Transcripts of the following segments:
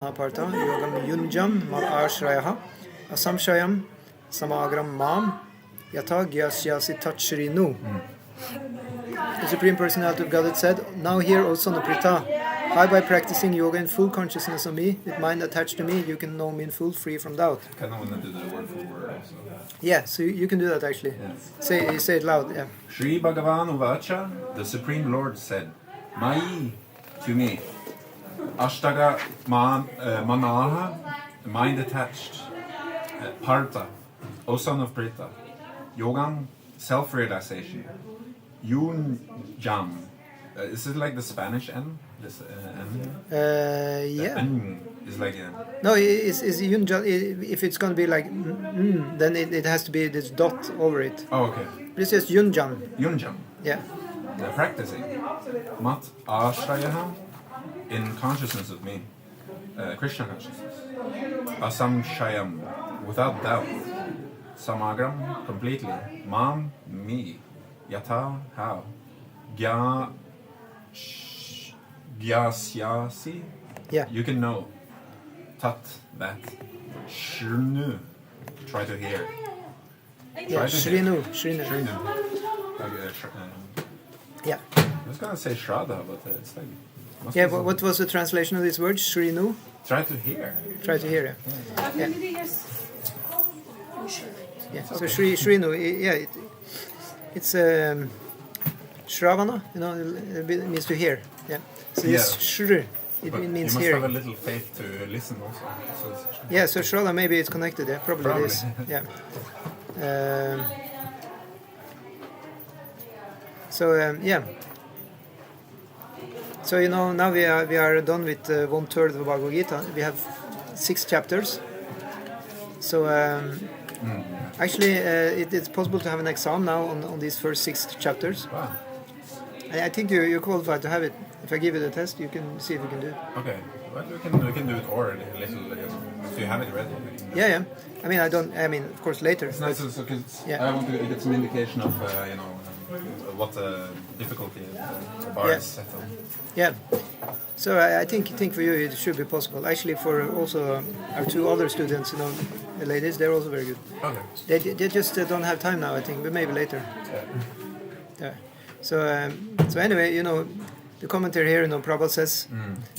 Parta yogam yunjam mal ashrayah asamshayam samagram mam yata gyasyasi tachrinu. The Supreme Personality of Godhead said, "Now hear, O son of Prita, how by practicing yoga in full consciousness of me, with mind attached to me, you can know me in full, free from doubt." Can I do the word for word also? Yeah, so you can do that actually. Yeah. Say it loud. Yeah. Sri Bhagavan Uvacha, the Supreme Lord said, Mai to me, Ashtaga Manaha, mind attached, Parta, O son of Prita, Yogam, self-realization, Yunjam. Is it like the Spanish N? This N? Yeah. N is like a... No, it's yunjam. If it's going to be like then it has to be this dot over it. Oh, okay. This is yunjam. Yunjam. Yeah. Practicing. Mat Ashrayaha, in consciousness of me. Krishna consciousness. Asam Shayam, without doubt. Samagram, completely. Mam, me. Yata, how. Gyasyasi, Yeah. you can know. Tat, that. Shrnu, try to hear. Yeah. Shrinu. Shrinu. Yeah. I was gonna say Shraddha, but it's like... Yeah, but what was the translation of this word? Shrinu? Try to hear. Try to hear. Yeah. Yeah. So Shrinu, yeah, it's Shravana, you know, it means to hear. Yeah. So this Shri, it means you must hearing. have a little faith to listen also. So Yeah, so Shraddha, maybe it's connected. Yeah, probably it is. Yeah. Yeah. So you know, now we are done with 1/3 of Bhagavad-gita. We have 6 chapters. So actually, it's possible to have an exam now on these first 6 chapters. wow. I think you're qualified to have it. If I give you the test, you can see if you can do it. Okay, well, we can do it already a little. If you have it ready. Yeah. I mean, of course, later. It's nice because Yeah. I want to get some indication of what difficulty the bar is set on. Yeah. So I think for you it should be possible. Actually, for also our 2 other students, you know, the ladies, they're also very good. Okay. They just don't have time now, I think, but maybe later. Yeah. So anyway, you know, the commentary here, you know, Prabhupada says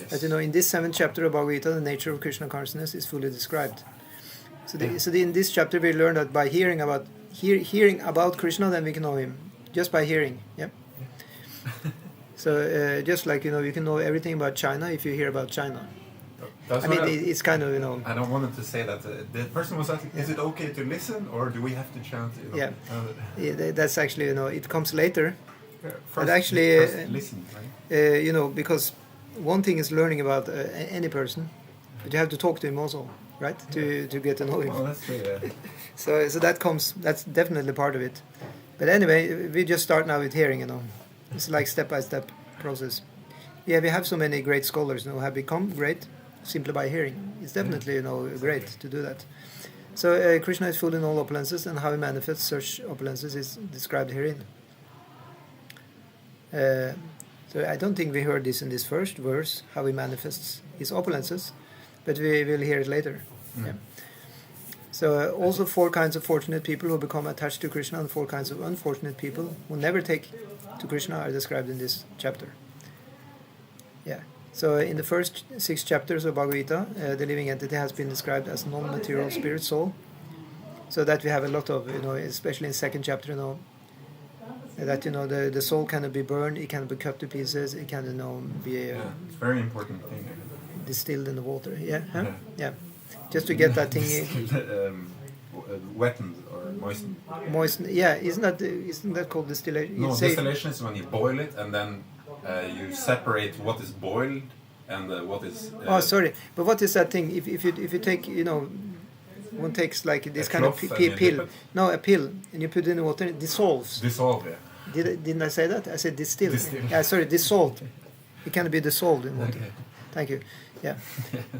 that, you know, in this 7th chapter of Bhagavad-gita, the nature of Krishna consciousness is fully described. So in this chapter we learn that by hearing about Krishna, then we can know him just by hearing. Yeah. So just like, you know, you can know everything about China if you hear about China. That's it's kind of, you know. I don't want to say that. The person was asking, is it okay to listen or do we have to chant? You know? Yeah, that's actually, you know, it comes later. But First listen, right? You know, because one thing is learning about any person, but you have to talk to him also, right? To get to know him. Oh, that's true. Yeah. So that's definitely part of it. But anyway, we just start now with hearing, you know. It's like step-by-step process. Yeah, we have so many great scholars, you know, have become great simply by hearing. It's definitely, you know, great to do that. So Krishna is full in all opulences, and how he manifests such opulences is described herein. So I don't think we heard this in this first verse, how he manifests his opulences, but we will hear it later. Yeah. So also 4 kinds of fortunate people who become attached to Krishna, and 4 kinds of unfortunate people who never take to Krishna are described in this chapter. Yeah. So in the first 6 chapters of Bhagavad-gita, the living entity has been described as non-material spirit soul. So that we have a lot of, you know, especially in 2nd chapter, you know, that, you know, the soul cannot be burned, it cannot be cut to pieces, it can, you know, be it's a very important thing. Distilled in the water. Yeah. Huh? Yeah. Just to get that thing wettened or moistened. Moistened. Yeah, isn't that called distillation? No, distillation is when you boil it and then you separate what is boiled and what is. Oh, sorry, but what is that thing? If you take, you know, one takes like this kind of pill. No, a pill, and you put it in the water, it dissolves. Dissolve, yeah. Didn't I say that? I said distill. Yeah, sorry, dissolved. It can be dissolved in water. Okay. Thank you. Yeah.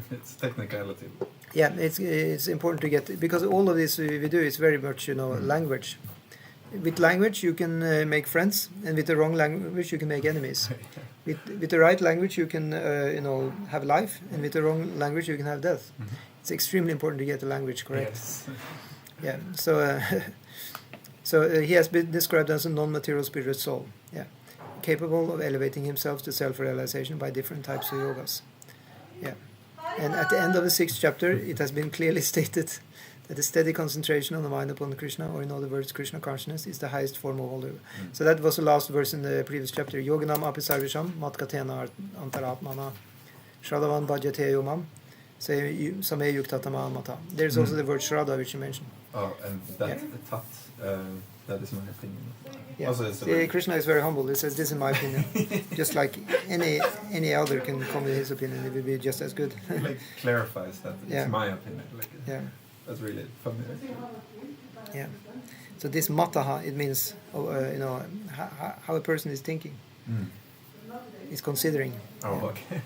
It's technicality. Yeah, it's important to get, because all of this we do is very much, you know, language. with language you can make friends, and with the wrong language you can make enemies. With the right language you can have life, and with the wrong language you can have death. It's extremely important to get the language correct. Yes. Yeah. So he has been described as a non-material spirit soul. Yeah, capable of elevating himself to self-realization by different types of yogas. Yeah. And at the end of the 6th chapter, it has been clearly stated that the steady concentration on the mind upon Krishna, or in other words, Krishna consciousness, is the highest form of all. So that was the last verse in the previous chapter. Yoganam api sarvisham matkatena antaratmana Shraddhavan bhajate yomam same yuktatama mata. There's also the word Shraddha, which you mentioned. Oh, and that is my opinion. Yeah. Also, See, Krishna is very humble. He says, "This is my opinion." Just like any other can come with his opinion, it will be just as good. like clarifies that it's my opinion. Like, yeah, that's really funny. Yeah. So this mataha, it means how a person is thinking, is considering. Oh, okay.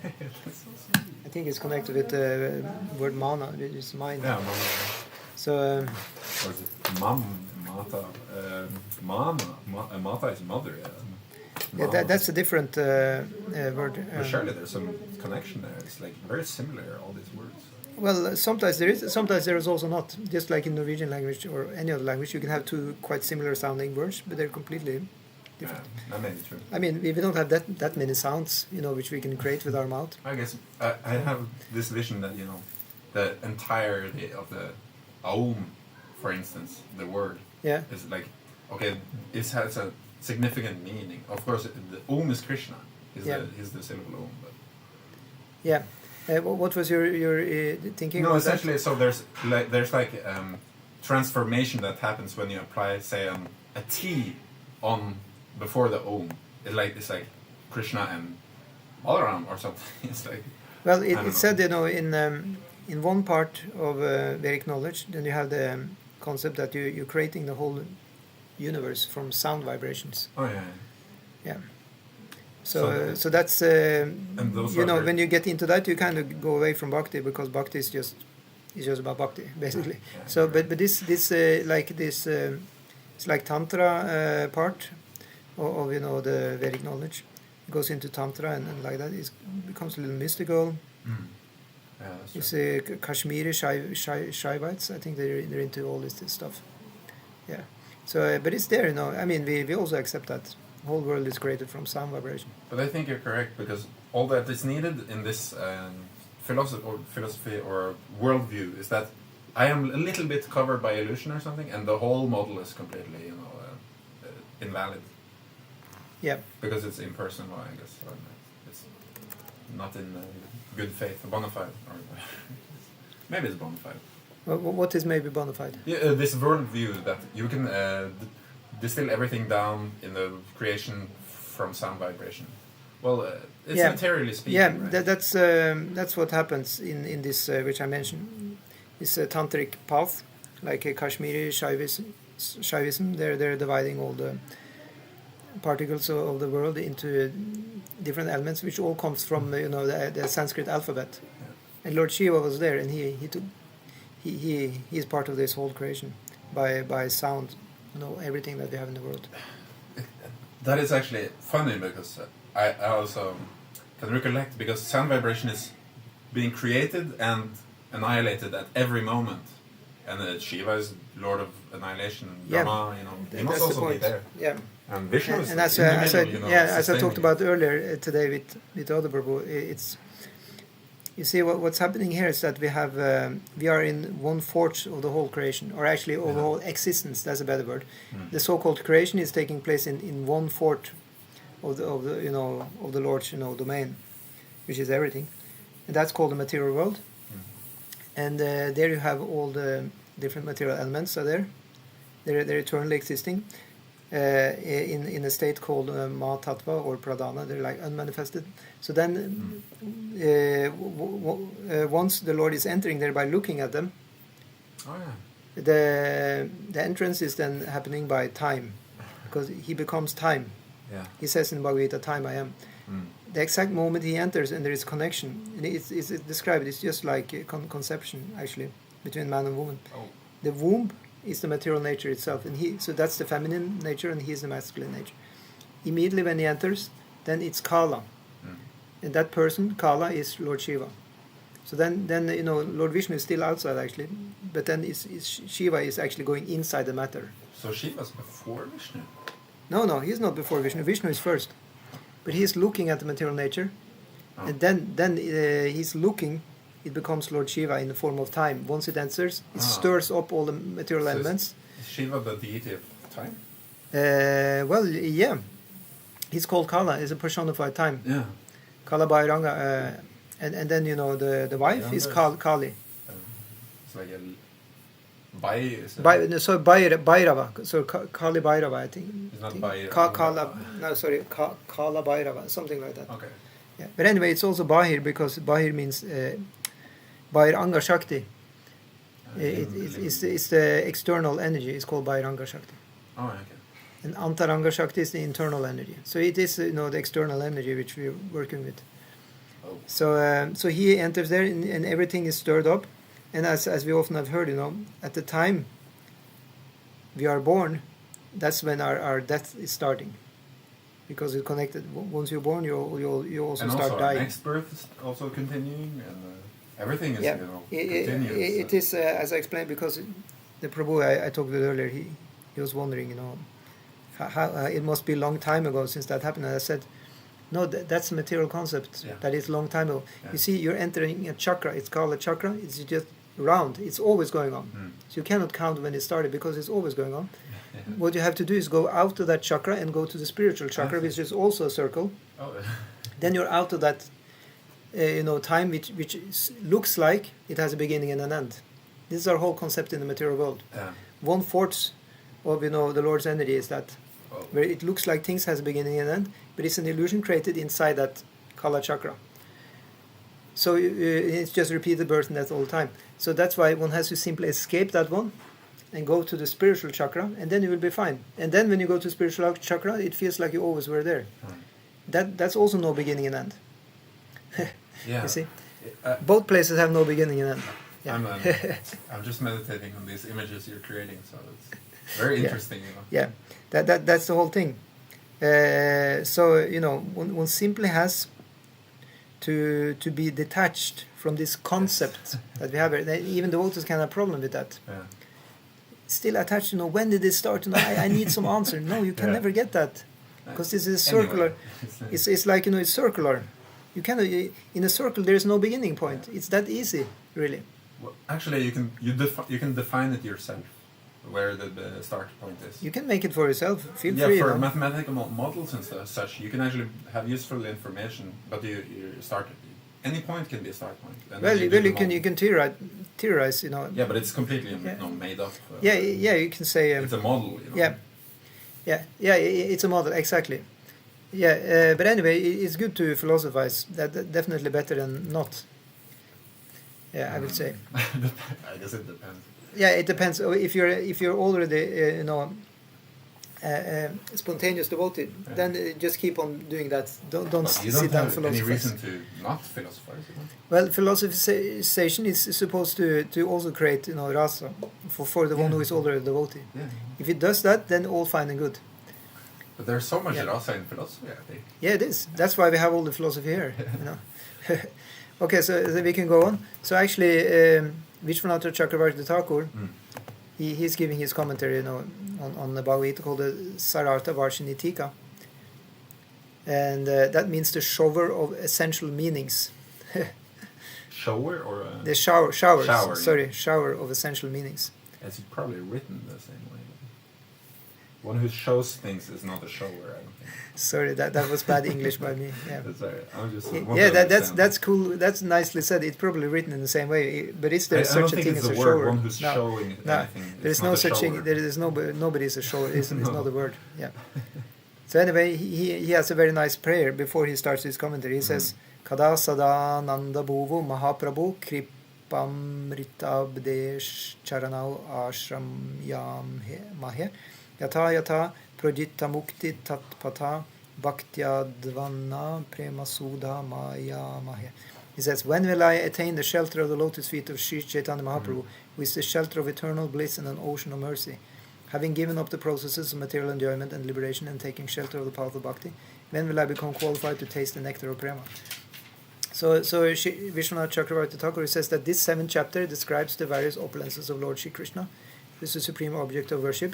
I think it's connected with the word mana, which is mind. Yeah, mana. So. Or is it mata? Mata is mother. Yeah, that's a different word. Surely there's some connection there. It's like very similar, all these words. Well, sometimes there is, sometimes there is also not. Just like in Norwegian language or any other language, you can have two quite similar sounding words, but they're completely different. That may be true. I mean, we don't have that many sounds, which we can create with our mouth. I guess I have this vision that, the entirety of the Aum, for instance, the word, is like, okay, it has a significant meaning. Of course, the Om is Krishna. He's the syllable Om. But. Yeah. What was your thinking? No, it's actually, so there's transformation that happens when you apply, say, a T on before the Om. It's like Krishna and Balaram or something. It's like. Well, it's said, in one part of Vedic knowledge, then you have the concept that you're creating the whole universe from sound vibrations. Oh yeah. Yeah. So that's when you get into that, you kind of go away from bhakti, because bhakti is just about bhakti basically. Yeah, so but this it's like tantra part of the Vedic knowledge. It goes into tantra and like that. It becomes a little mystical. Yeah, that's It's true. Kashmiri Shaivites. I think they're into all this stuff. Yeah. So, but it's there, I mean, we also accept that the whole world is created from sound vibration. But I think you're correct, because all that is needed in this philosophy or worldview is that I am a little bit covered by illusion or something, and the whole model is completely, invalid. Yeah. Because it's impersonal, I guess. Or it's not in good faith, bona fide. Or maybe it's bona fide. Well, what is maybe bona fide? Yeah, this worldview that you can distill everything down in the creation from sound vibration. Well, it's materially speaking. Yeah, right? that's what happens in this which I mentioned. This tantric path, like a Kashmiri Shaivism. They're dividing all the particles of the world into different elements, which all comes from the Sanskrit alphabet. Yeah. And Lord Shiva was there, and he is part of this whole creation by sound, everything that we have in the world. That is actually funny, because I also can recollect, because sound vibration is being created and annihilated at every moment, and Shiva is Lord of Annihilation. Brahma, he must also be there. Yeah. And Vishnu is and in the middle, as I talked about earlier today with other Prabhu, it's. You see, what's happening here is that we are in 1/4 of the whole creation, or actually of the whole existence. That's a better word. The so-called creation is taking place in 1/4 of the Lord's domain, which is everything, and that's called the material world. And there you have all the different material elements are there. They're eternally existing in a state called Mahatattva or Pradhana. They're like unmanifested. So then, once the Lord is entering there by looking at them, the entrance is then happening by time, because he becomes time. Yeah. He says in Bhagavad-gita, "Time I am." The exact moment he enters and there is connection, and it's described. It's just like conception actually between man and woman. Oh. The womb is the material nature itself, and so that's the feminine nature, and he is the masculine nature. Immediately when he enters, then it's Kala, and that person, Kala, is Lord Shiva. So then Lord Vishnu is still outside actually, but then Shiva is actually going inside the matter. So Shiva's before Vishnu? No, he's not before Vishnu. Vishnu is first, but he is looking at the material nature, and then he's looking. It becomes Lord Shiva in the form of time. Once it enters, it stirs up all the material elements. Is Shiva the deity of time? Well, yeah. He's called Kala. He's a personified time. Yeah. Kala Bhairanga. And then, the wife is Kali. It's like a... So Bhairava. So Kali Bhairava, I think. It's not Bhairava. Kala Bhairava, something like that. Okay. Yeah. But anyway, it's also Bahir, because Bahir means Bhairanga Shakti. It's the external energy. It's called Bhairanga Shakti. Oh, okay. And Antaranga Shakti is the internal energy. So it is, the external energy which we're working with. Oh. So he enters there, and everything is stirred up. And as we often have heard, at the time we are born, that's when our death is starting, because it's connected. Once you're born, you also start dying. Next birth is also continuing, and everything is continuous. It is as I explained, because the Prabhu I talked with earlier, he was wondering, how it must be a long time ago since that happened. And I said, no, that's a material concept. Yeah. That is a long time ago. Yeah. You see, you're entering a chakra. It's called a chakra. It's just round. It's always going on. So you cannot count when it started, because it's always going on. Yeah. What you have to do is go out of that chakra and go to the spiritual chakra, which is also a circle. Oh. Then you're out of that time which looks like it has a beginning and an end. This is our whole concept in the material world. Yeah. 1/4 of the Lord's energy is that, Oh. where it looks like things has a beginning and end, but it's an illusion created inside that Kala chakra. So it's just repeated birth and death all the time. So that's why one has to simply escape that one and go to the spiritual chakra, and then you will be fine. And then when you go to spiritual chakra, it feels like you always were there. That's also no beginning and end. Yeah. You see, both places have no beginning and end. Yeah. I'm just meditating on these images you're creating, so it's very interesting. Yeah, that's the whole thing. So one simply has to be detached from this concept that we have. Even the devotees can have a problem with that. Yeah. Still attached. When did it start? I need some answer. No, you can never get that, because this is circular. Anyway. It's like it's circular. You can in a circle there is no beginning point. It's that easy, really. Well, actually, you can define it yourself, where the start point is. You can make it for yourself. Feel free. For mathematical models and such, you can actually have useful information, but you start. Any point can be a start point. And you can theorize. Yeah, but it's completely made up. You can say. It's a model. Yeah. It's a model, exactly. Yeah, but anyway, it's good to philosophize. That definitely better than not. Yeah, I would say. I guess it depends. Yeah, it depends. If you're already spontaneous devotee, then just keep on doing that. Don't sit down and philosophize. Any reason to not philosophize? Well, philosophization is supposed to also create rasa for the one who is already a devotee. Yeah. If it does that, then all fine and good. But there's so much rasa in philosophy, I think. Yeah, it is. That's why we have all the philosophy here. Okay, so we can go on. So actually, Vishwanath Chakravarti Thakur, he's giving his commentary, on the Bhagavad-gita called the Sarartha Varshini Tika, and that means the shower of essential meanings. Shower or the showers. Shower, sorry, shower of essential meanings. It's probably written the same way. One who shows things is not a shower, I don't think. Sorry, that was bad English by me. Yeah, that's all right. I'm just that's cool. That's nicely said. It's probably written in the same way. But is there such a thing as a shower? One who's showing anything. There is no such thing. There is nobody is a shower. It's not a word. Yeah. So anyway, he has a very nice prayer before he starts his commentary. He says, "Kada sada nanda bhuvo mahaprabhu kripamritabdesh charanau ashram yam mahe yata yata prajitta mukti tatpata bhaktya dvanna prema sudha maya mahe." He says, when will I attain the shelter of the lotus feet of Sri Chaitanya Mahaprabhu, who is the shelter of eternal bliss and an ocean of mercy? Having given up the processes of material enjoyment and liberation and taking shelter of the path of bhakti, when will I become qualified to taste the nectar of prema? So Vishwanath Chakravarti Thakur says that this 7th chapter describes the various opulences of Lord Shri Krishna, who is the supreme object of worship.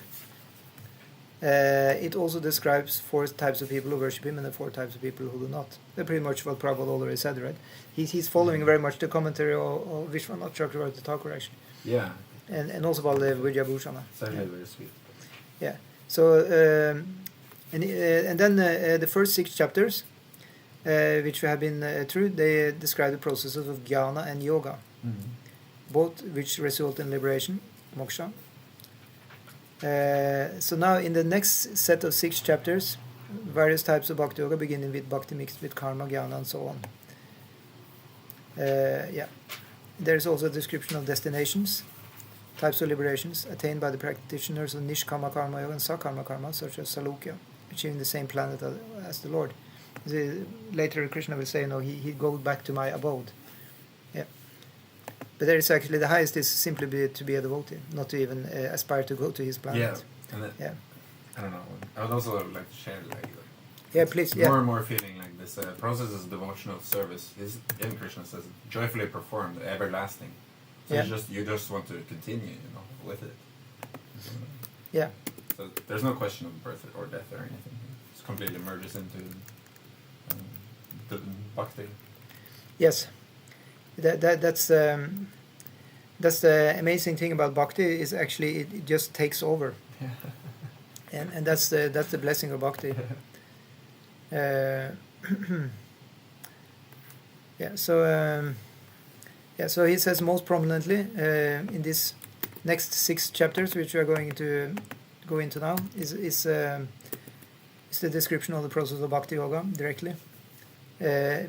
It also describes 4 types of people who worship him and the 4 types of people who do not. That's pretty much what Prabhupada already said, right? He's following very much the commentary of Vishwanath Chakravarti Thakur, actually. Yeah. And also Baldev Vidyabhushana. It's actually very sweet. Yeah. So, and then the first 6 chapters, which we have been through, they describe the processes of jnana and yoga, both which result in liberation, moksha. So now in the next set of 6 chapters, various types of bhakti yoga, beginning with bhakti mixed with karma, jnana, and so on. There's also a description of destinations, types of liberations attained by the practitioners of nishkama karma yoga and sakarma karma, such as Salukya, achieving the same planet as the Lord. Later Krishna will say, he goes back to my abode. Yeah. But there is actually, the highest is simply to be a devotee, not to even aspire to go to his planet. Yeah, and I don't know. I would also like to share please. More and more feeling like this process is devotional service. In Krishna says, joyfully performed, everlasting. So you just want to continue, with it. Yeah. So there's no question of birth or death or anything. It's completely merges into the bhakti. Yes. That's the amazing thing about bhakti, is actually it just takes over. And that's the blessing of bhakti. So he says most prominently in this next 6 chapters, which we are going to go into now, is the description of the process of bhakti yoga directly,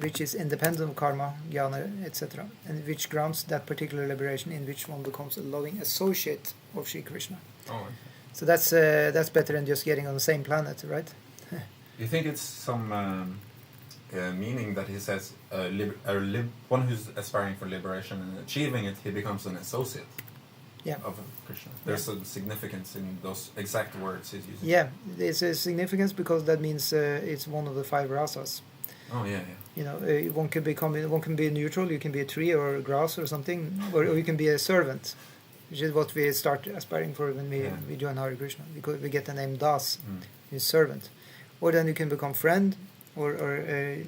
which is independent of karma, jnana, etc., and which grounds that particular liberation in which one becomes a loving associate of Sri Krishna. Oh. So that's better than just getting on the same planet, right? You think it's some meaning that he says one who's aspiring for liberation and achieving it, he becomes an associate of Krishna? There's a significance in those exact words he's using. Yeah, there's a significance because that means it's one of the 5 rasas. Oh yeah. One can be neutral. You can be a tree or grass or something, or you can be a servant, which is what we start aspiring for when we join Hare Krishna, because we get the name Das, is servant. Or then you can become friend, or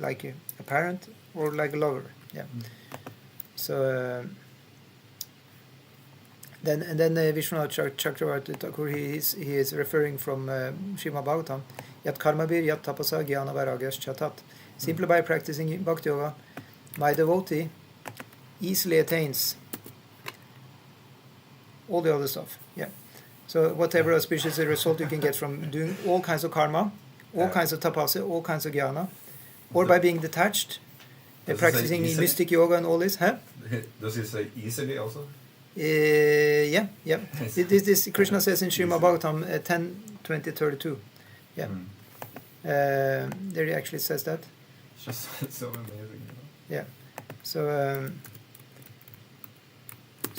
like a parent, or like a lover. Yeah. So then Vishwanath Chakravarti Thakur, he is referring from Srimad Bhagavatam, Yat karmabir yat tapasa jnana vairagyash chatat. Simply by practicing bhakti yoga, my devotee easily attains all the other stuff. Yeah. So whatever auspicious result you can get from doing all kinds of karma, all kinds of tapasya, all kinds of jnana, or by being detached, practicing mystic yoga and all this. Huh? Does he say easily also? Yeah. This Krishna says in Srimad Bhagavatam 10:20-32. Yeah. There he actually says that. It's so amazing. Yeah. So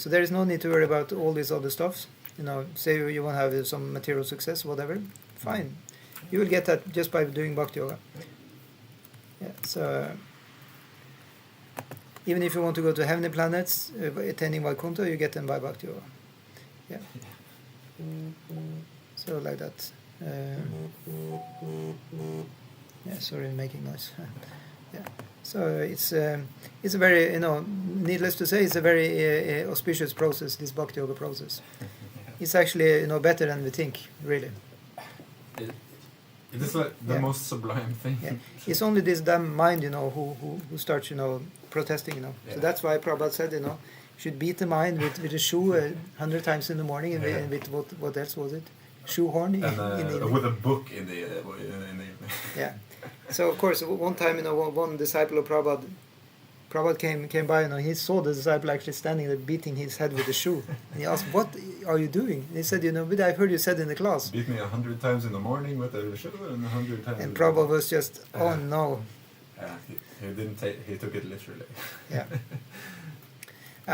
there is no need to worry about all these other stuffs. Say you want to have some material success, whatever. Fine. You will get that just by doing bhakti yoga. Yeah. So even if you want to go to heavenly planets, attending Vaikuntha, you get them by bhakti yoga. Yeah. So like that. Sorry, making noise. Yeah. So it's a very, needless to say, it's a very auspicious process, this bhakti yoga process. It's actually, better than we think, really. It is like the most sublime thing. Yeah. It's only this damn mind, who starts, protesting, So that's why Prabhupada said, you should beat the mind with a shoe 100 times in the morning, and with what else was it? Shoehorn in the evening. With a book in the evening. Yeah. So of course, one time, one disciple of Prabhupada came by, he saw the disciple actually standing there beating his head with the shoe, and he asked, "What are you doing?" And he said, "But I heard you said in the class." Beat me 100 times in the morning with a shoe, and 100 times. And Prabhupada was just, "Oh no." He took it literally. Yeah.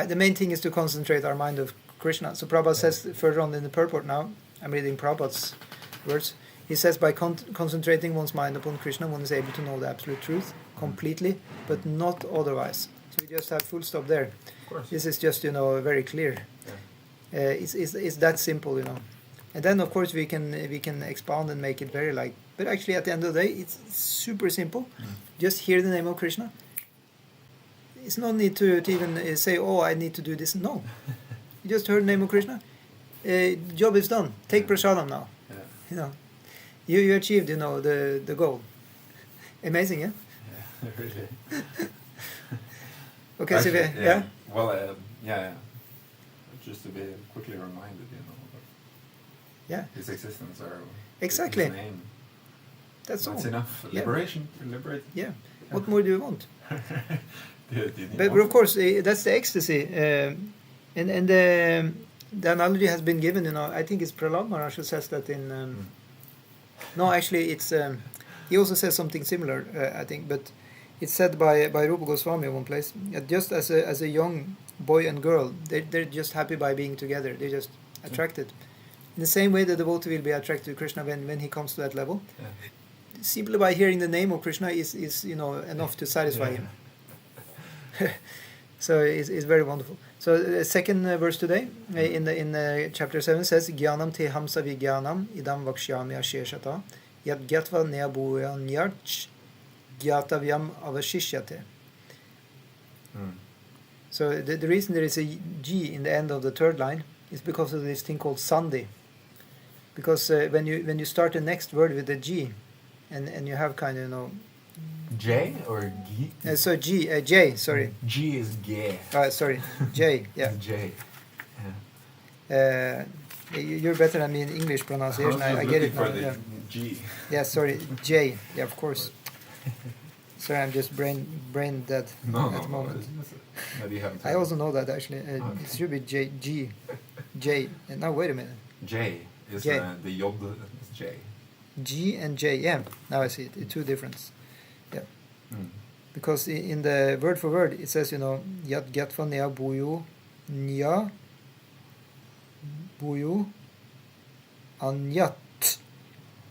The main thing is to concentrate our mind of Krishna. So Prabhupada says further on in the purport now, I'm reading Prabhupada's words. He says by concentrating one's mind upon Krishna, one is able to know the absolute truth completely, but not otherwise. So we just have full stop there. Of course. This is just, very clear. Yeah. It's that simple, And then, of course, we can expound and make it very but actually at the end of the day, it's super simple. Just hear the name of Krishna. It's no need to even say, oh, I need to do this. No. You just heard the name of Krishna. Job is done. Take prasadam now. Yeah. You achieved, the goal. Amazing, yeah? Yeah, really. Okay, actually, so yeah? Well, yeah. Just to be quickly reminded, Yeah. his existence or Exactly. his name. That's all. That's enough. Yeah. Liberation. Liberate. Yeah. What more do you want? Do you need But more? of course, that's the ecstasy. And the analogy has been given, I think it's Prahlad Maharaj who says that in... No, actually, it's... he also says something similar, I think, but it's said by Rupa Goswami in one place. Just as a young boy and girl, they're just happy by being together. They're just attracted. In the same way, the devotee will be attracted to Krishna when he comes to that level. Yeah. Simply by hearing the name of Krishna is enough to satisfy him. So it's very wonderful. So the second verse today in chapter 7 says Gyanam te hamsa vigyanam idam vakshyami asheshata yad gyatva neabhuyanyarch gyatavyam avashishyate. So the reason there is a G in the end of the third line is because of this thing called sandhi. Because when you start the next word with a G and you have kind of J or G? so J, sorry. G is gay. Sorry, J, yeah. J. You're better than me in English pronunciation. I get it now. For the Yeah. G. Yeah, sorry, J. Yeah, of course. Sorry, I'm just brain dead at the moment. Maybe you haven't. I also know that actually. It should be J. And now wait a minute. J is J. The Yod is J. G and J. Yeah, now I see it. It's two difference. Yeah. Because in the word for word it says Yat Gyatva Nea Buyu Nya Buyu Anyat.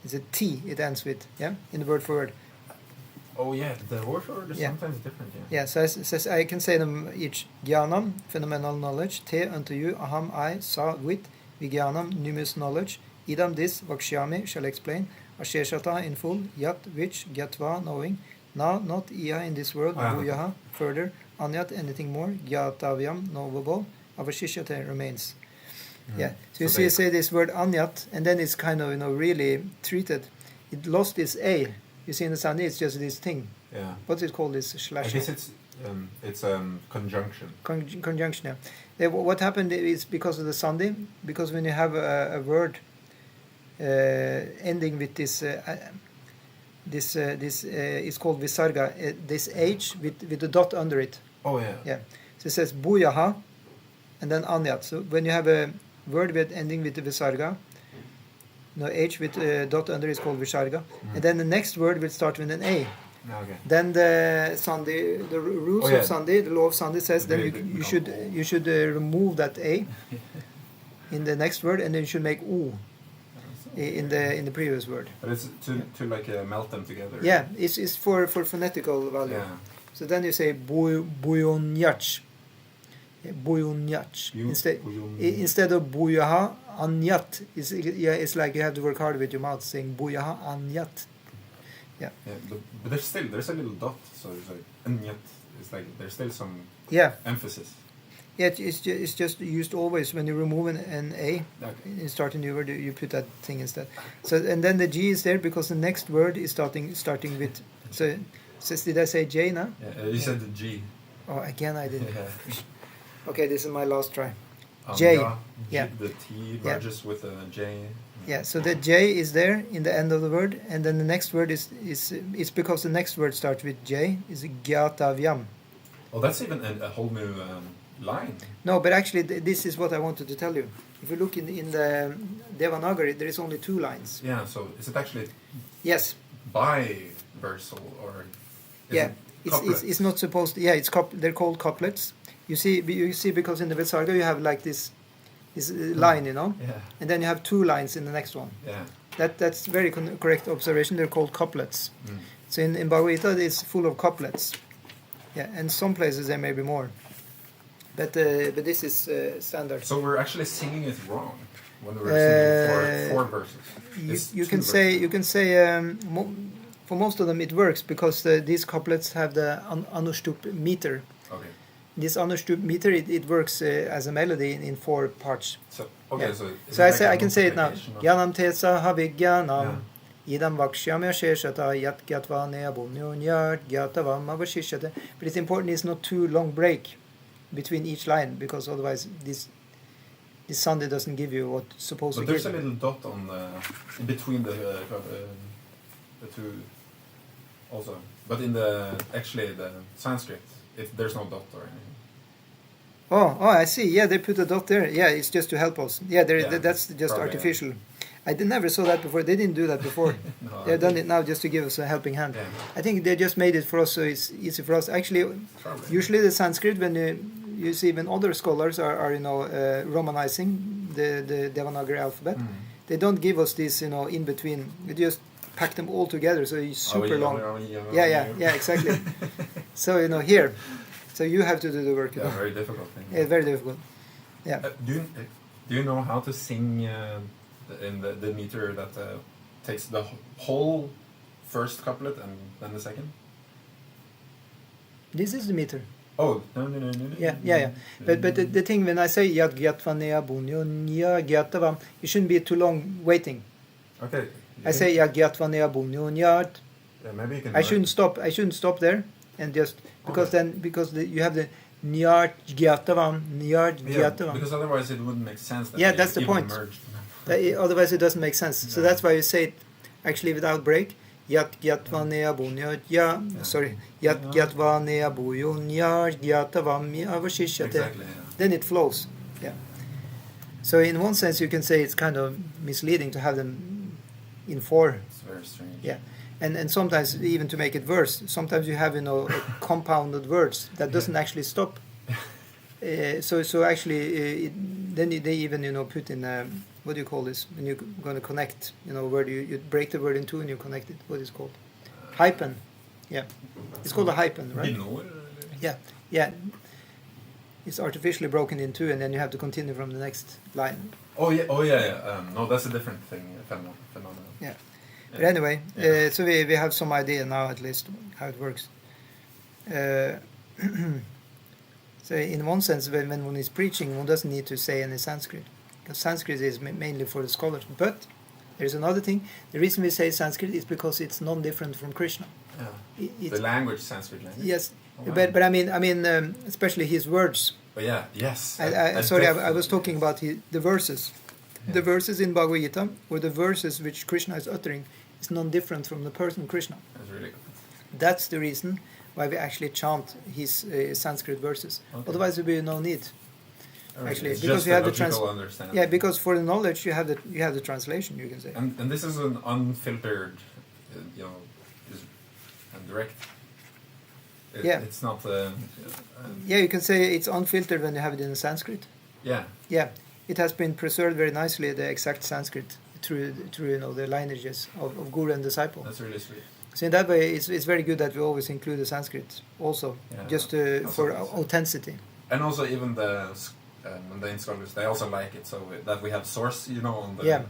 It's a T it ends with, yeah, in the word for word. Oh yeah, the word for word is Yeah. sometimes different. Yeah, so it says I can say them each. Jnanam, phenomenal knowledge. Te unto you, aham, I, sa, wit. Vijnanam, numinous knowledge. Idam, this, vakshyami, shall explain. Asheshata, in full. Yat, which, gyatva, knowing. Na, not iya in this world. Bhuyaha, further. Anyat, anything more. Gyatavyam, knowable. Avashishyate, remains. Yeah, so you say this word anyat, and then it's kind of really treated. It lost its a. You see in the Sandhi, it's just this thing. Yeah. What's it called? This slash. I guess it's conjunction. Conjunction. Yeah. What happened is because of the Sandhi, because when you have a word ending with this is called visarga. This h with the dot under it. Oh yeah. Yeah. So it says bhuyaha, and then anyat. So when you have a word with ending with the visarga, no h with dot under is called visarga, and then the next word will start with an a. Okay. Then the Sandhi, the rules of Sandhi, the law of Sandhi says then you should remove that a in the next word, and then you should make u in the previous word. But it's to like melt them together. Yeah, it's for phonetical value. Yeah. So then you say buyonyach. Buyonyach. Instead of buyaha, anyat. It's like you have to work hard with your mouth saying buyaha, anyat. Yeah. But there's a little dot, so it's like anyat. It's like there's still some emphasis. Yeah, it's just used always when you remove an a. Okay. You start a new word, you put that thing instead. So and then the G is there because the next word is starting with. So did I say J now? Yeah, you said the G. Oh, again I didn't. Yeah. Okay, this is my last try. J. Yeah. The T merges with a J. Yeah, so the J is there in the end of the word, and then the next word is it's because the next word starts with J, is gyatavyam. Oh, that's even a whole new line. No, but actually this is what I wanted to tell you. If you look in the Devanagari, there is only 2 lines. Yeah, so is it actually Yes. bi-versal or? it's not supposed to, yeah, they're called couplets. You see because in the Visarga you have like this line, you know, Yeah. and then you have 2 lines in the next one. Yeah. That's very correct observation. They're called couplets. So in Bhagavad-gita it's full of couplets. Yeah, and some places there may be more. But this is standard. So we're actually singing it wrong when we're singing 4 verses. It's You 2 can say verses. for most of them it works because these couplets have the anushtup meter. Okay. This anushtup meter it works as a melody in 4 parts. So okay. Yeah. So So I can say it now. multiplication of- Yanam tesa havigyanam idam vakshyamya sheshata yat gyatva neabunyo gyatavam avashishyate. But it's important it's not too long break between each line because otherwise this Sunday doesn't give you what's supposed But to there's give. a little dot on in between the 2 also. But in the Sanskrit, there's no dot or anything. Oh, I see. Yeah, they put a dot there. Yeah, it's just to help us. Yeah, that's just probably, artificial. I never saw that before. They didn't do that before. No, They've done it now just to give us a helping hand. Yeah. I think they just made it for us so it's easy for us. Actually, Probably. usually the Sanskrit, when you see when other scholars are romanizing the Devanagari alphabet, they don't give us this in between. We just pack them all together, so it's super long. Yeah, exactly. So here, so you have to do the work. Yeah, very difficult thing. Yeah, very difficult. Yeah. Do you know how to sing in the meter that takes the whole first couplet and then the second? This is the meter. Oh, no. Yeah. But the thing when I say yad gyatvanea bunyo nya gyatavam, you shouldn't be too long waiting. Okay. I say yad gyatvanea bunyo nyad. Yeah, maybe you can. I shouldn't stop there and just because you have the nyad gyatavam nyad gyatavam. Because otherwise it wouldn't make sense. That Yeah, they that's the even point. merged. Otherwise it doesn't make sense. So Yeah. that's why you say it actually without break. Yat gyatvanea bunyo yat gyatvanea bunyo nyad gyatavam avashishyate. Exactly. Yeah. Then it flows. Yeah. So in one sense, you can say it's kind of misleading to have them in 4. It's very strange. Yeah. And sometimes even to make it worse, sometimes you have compounded words that doesn't actually stop. So actually, then they even put in what do you call this when you're going to connect? Where you break the word in 2 and you connect it. What is it called? Hyphen. Yeah. It's called a hyphen, right? Yeah. It's artificially broken in 2, and then you have to continue from the next line. Oh yeah. No, that's a different thing. Phenomenon. Yeah. But anyway, so we have some idea now at least how it works. So in one sense, when one is preaching, one doesn't need to say any Sanskrit. Because Sanskrit is mainly for the scholars. But there's another thing. The reason we say Sanskrit is because it's non-different from Krishna. Yeah. The language, Sanskrit language. Yes. Oh, wow. But I mean, especially his words. But yeah, yes. I was talking about the verses. Yeah. The verses in Bhagavad-gita, or the verses which Krishna is uttering, is non-different from the person Krishna. That's really good. That's the reason why we actually chant his Sanskrit verses. Okay. Otherwise, there will be no need. Actually, it's because just you have the understanding. Yeah, because for the knowledge you have the translation. You can say. And this is an unfiltered, and direct. Yeah. It's not. Yeah, you can say it's unfiltered when you have it in Sanskrit. Yeah. Yeah, it has been preserved very nicely, the exact Sanskrit through the lineages of guru and disciple. That's really sweet. So in that way, it's very good that we always include the Sanskrit also, just for authenticity. And also even the mundane scholars, they also like it, so that we have source, on the...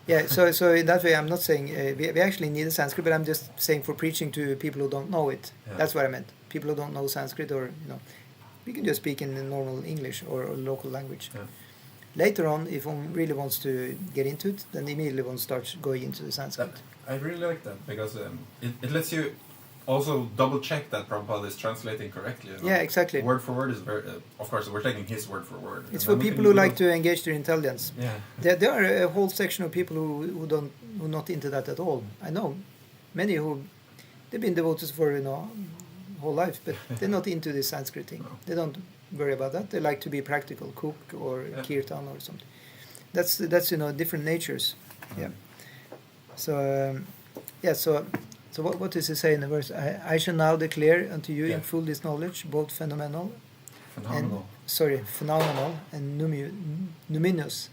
Yeah. So in that way, I'm not saying we actually need a Sanskrit, but I'm just saying for preaching to people who don't know it. Yeah. That's what I meant. People who don't know Sanskrit, or we can just speak in normal English or local language. Yeah. Later on, if one really wants to get into it, then immediately one starts going into the Sanskrit. I really like that because it lets you also double check that Prabhupada is translating correctly. Yeah, exactly. Word for word is very. Of course, we're taking his word for word. It's for people who like to engage their intelligence. Yeah. There are a whole section of people who are not into that at all. I know many they've been devotees for whole life, but they're not into this Sanskrit thing. No. They don't worry about that. They like to be practical, cook or kirtan or something. That's different natures. Yeah. So So what does it say in the verse? I shall now declare unto you Yeah. in full this knowledge, both phenomenal Phenomenal. and numinous.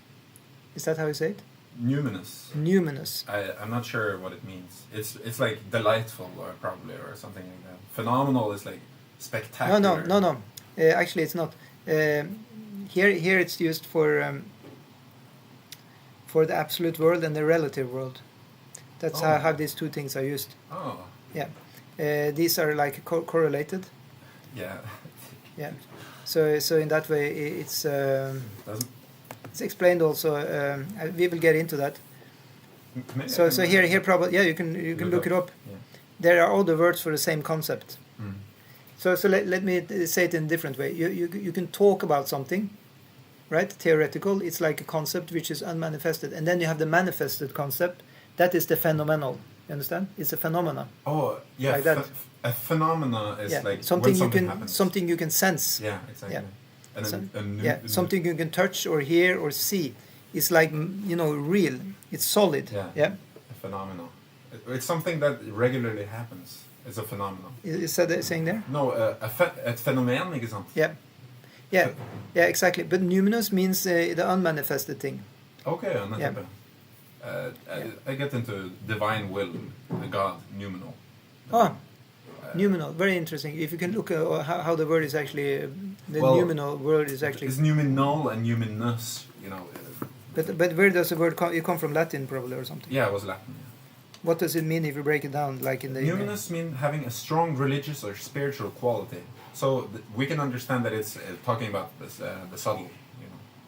Is that how you say it? Numinous. Numinous. I'm not sure what it means. It's like delightful or probably or something like that. Phenomenal is like spectacular. No. Actually, it's not. Here it's used for the absolute world and the relative world. That's how these two things are used. Oh. Yeah. These are like correlated. Yeah. Yeah. So in that way, it's explained also. We will get into that. Maybe So here probably you can look it up. Yeah. There are other words for the same concept. Mm. So let me say it in a different way. You can talk about something, right? Theoretical. It's like a concept which is unmanifested, and then you have the manifested concept. That is the phenomenal. You understand? It's a phenomena. Oh, yeah. Like that. A phenomena is like something when you can happens. something you can sense. Yeah, exactly. Yeah. And Something you can touch or hear or see. It's like real. It's solid. Yeah. A phenomenon. It's something that regularly happens. It's a phenomenon. Is that saying there? No, ett fenomen, ikke sant? Yeah, exactly. But numinous means the unmanifested thing. Okay, I get into divine will, the God, numinal. Numinal, very interesting. If you can look at how the word is actually, numinal word is actually. It's numinal and numinous, But where does the word come? It come from Latin probably or something. Yeah, it was Latin. Yeah. What does it mean if you break it down, like in the? Numinous means having a strong religious or spiritual quality. So we can understand that it's talking about this, the subtle.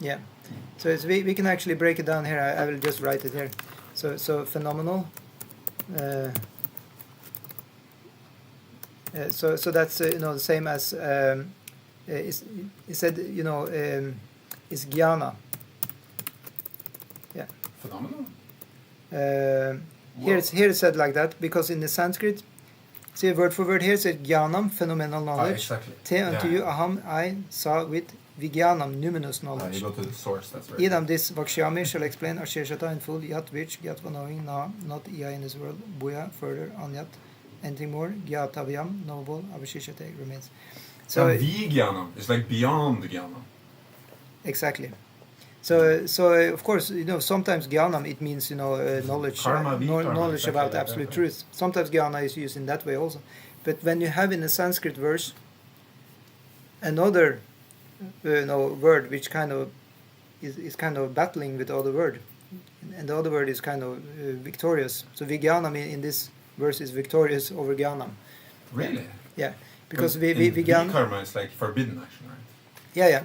Yeah. So we can actually break it down here. I will just write it here. So phenomenal. So that's the same as it said is jnana. Yeah. Phenomenal. Here it's said like that because in the Sanskrit, see word for word here it says jnanam, phenomenal knowledge. Exactly. Te unto you aham I saw with vijnanam, numinous knowledge. You go to the source. That's right. Idam this Vakshyami shall explain Asheshata in full, yat which gyat knowing na not iya in this world, buya further anyat. Anything more? Gyatavyam, knowable, avashishate remains. So vijnanam is like beyond jnanam. Exactly. So of course, sometimes jnanam it means knowledge, knowledge about absolute truth. Sometimes jnana is used in that way also. But when you have in a Sanskrit verse another word which kind of is kind of battling with the other word, and the other word is kind of victorious. So vijnanam in this verse is victorious over jnanam. Really? Yeah, because vijnana karma is like forbidden action, right? Yeah.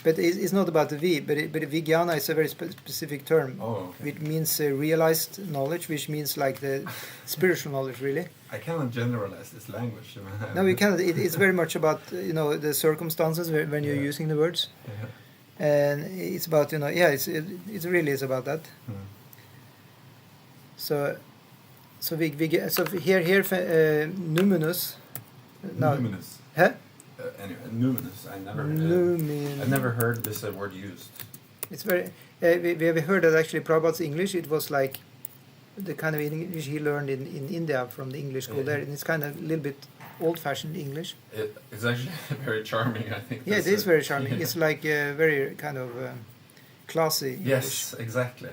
But it's not about the V, but vijnana is a very specific term. Oh, okay. Which means realized knowledge, which means like the spiritual knowledge, really. I cannot generalize this language. No, we cannot. It's very much about the circumstances when you're using the words, and it's about it really is about that. So here numinous. Numinous. Huh? Anyway, numinous. I never heard this word used. It's very. We have heard that actually Prabhupada's English. It was like the kind of English he learned in India from the English school there, and it's kind of a little bit old-fashioned English. It's actually very charming, I think. Yeah, it is very charming. Yeah. It's like very kind of classy English. Yes, exactly.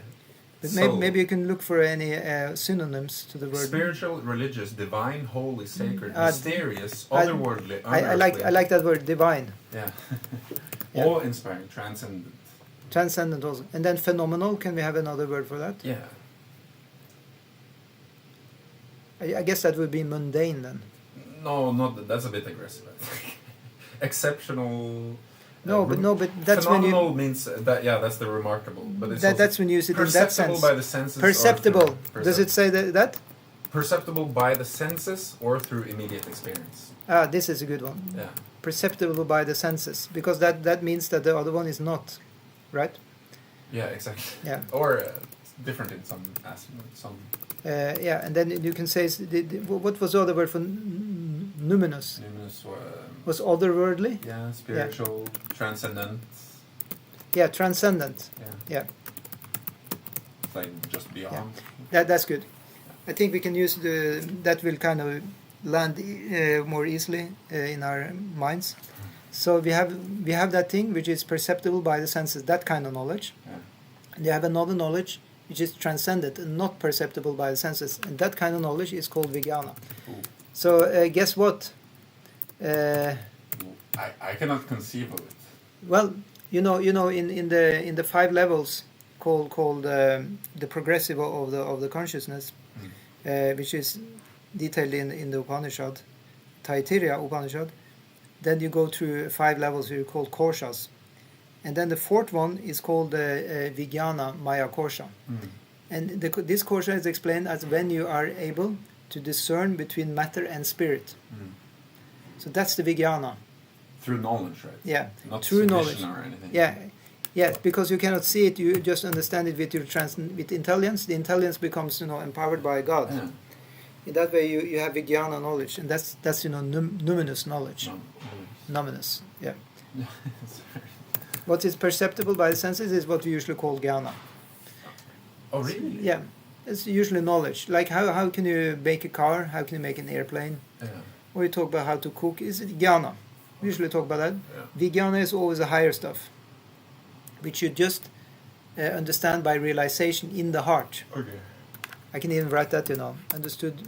But maybe you can look for any synonyms to the word. Spiritual, religious, divine, holy, sacred, mysterious, otherworldly, unearthly. I like that word, divine. Yeah. Yeah. Awe-inspiring, transcendent. Transcendent also. And then phenomenal, can we have another word for that? Yeah. I guess that would be mundane then. No, not that. That's a bit aggressive. Exceptional. But that's when you. Phenomenal means that. Yeah, that's the remarkable. But it's that's when you use it in that sense. Perceptible by the senses. Perceptible. Does it say that? Perceptible by the senses or through immediate experience. This is a good one. Yeah. Perceptible by the senses, because that means that the other one is not, right? Yeah, exactly. Yeah. Or different in some aspects. And then you can say what was the other word for numinous? Numinous was otherworldly. Yeah, spiritual, transcendent. Yeah, transcendent. Yeah. Yeah. Like just beyond. Yeah. That's good. I think we can use that will kind of land more easily in our minds. So we have that thing which is perceptible by the senses, that kind of knowledge. Yeah. And you have another knowledge which is transcended and not perceptible by the senses, and that kind of knowledge is called vijnana. Ooh. So guess what? I cannot conceive of it. Well, in the 5 levels called the progressive of the consciousness, which is detailed in the Upanishad, Taittiriya Upanishad. Then you go through 5 levels which are called koshas, and then the 4th one is called vijnana maya kosha. And this kosha is explained as when you are able to discern between matter and spirit. So that's the vijnana. Through knowledge, right? Yeah, Not through knowledge knowledge. or anything. Yeah, because you cannot see it, you just understand it with your with intelligence. The intelligence becomes empowered by God. Yeah. In that way, you have vijnana knowledge, and that's numinous knowledge. Numinous. Yeah. What is perceptible by the senses is what we usually call jnana. Oh, really? Yeah, it's usually knowledge. Like how can you make a car? How can you make an airplane? Yeah. Or you talk about how to cook. Is it jnana? We usually talk about that. Yeah. Vijnana is always a higher stuff, which you just understand by realization in the heart. Okay. I can even write that, understood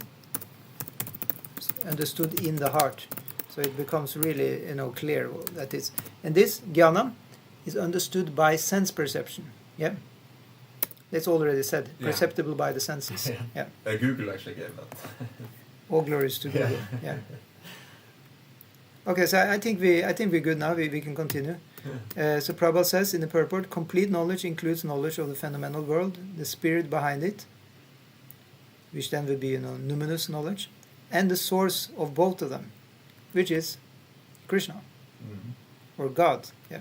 in the heart. So it becomes really, clear that is. And this jnana is understood by sense perception. Yeah. That's already said. Yeah. Perceptible by the senses. Yeah. Google actually gave that. All glories to Google. Yeah. Okay, so I think we're good now. We can continue. So Prabhupada says in the purport, complete knowledge includes knowledge of the fundamental world, the spirit behind it, which then would be numinous knowledge, and the source of both of them, which is Krishna or God. Yeah.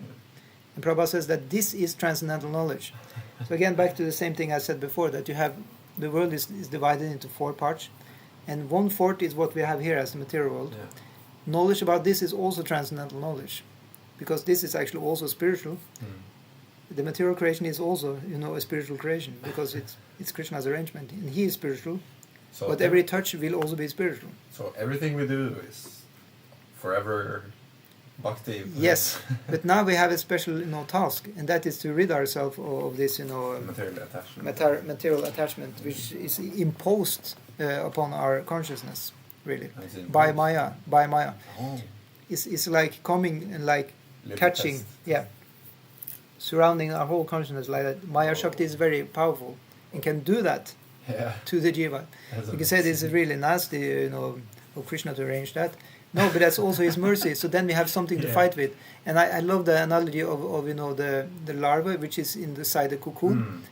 And Prabhupada says that this is transcendental knowledge. So again, back to the same thing I said before, that you have the world is divided into 4 parts, and 1/4 is what we have here as the material world. Yeah. Knowledge about this is also transcendental knowledge, because this is actually also spiritual. The material creation is also, a spiritual creation, because it's Krishna's arrangement, and he is spiritual. So But every touch will also be spiritual. So everything we do is forever bhakti. Yes, but now we have a special, task, and that is to rid ourselves of this, Material attachment. material attachment, which is imposed upon our consciousness, really, As in by imposed. Maya. Oh. It's like coming and like Little catching, test. surrounding our whole consciousness like that. Maya Shakti is very powerful and can do that Yeah. to the jiva. That's You can say this is really nasty, of Krishna to arrange that. No, but that's also his mercy. So then we have something to Yeah. fight with. And I love the analogy of the larva, which is inside the cocoon.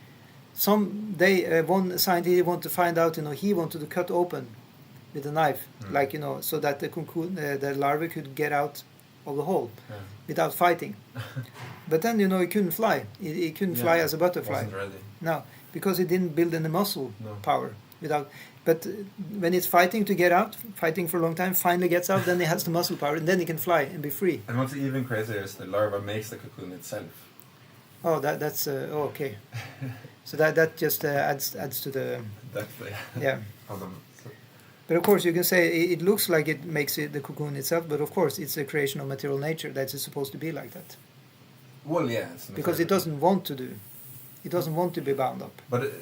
Someday, one scientist want to find out, he wanted to cut open with a knife, so that the cocoon, the larva could get out of the hole without fighting. But then, it couldn't fly. It couldn't fly as a butterfly. Wasn't ready. No, because it didn't build any muscle No. power without. But when it's fighting to get out, fighting for a long time, finally gets out, then it has the muscle power, and then it can fly and be free. And what's even crazier is the larva makes the cocoon itself. Oh, that's okay. So that just adds to the That's the yeah. of them. So, But of course, you can say it looks like it makes the cocoon itself, but of course, it's a creation of material nature that is supposed to be like that, well, yeah, it's because it doesn't want to do. It doesn't want to be bound up. But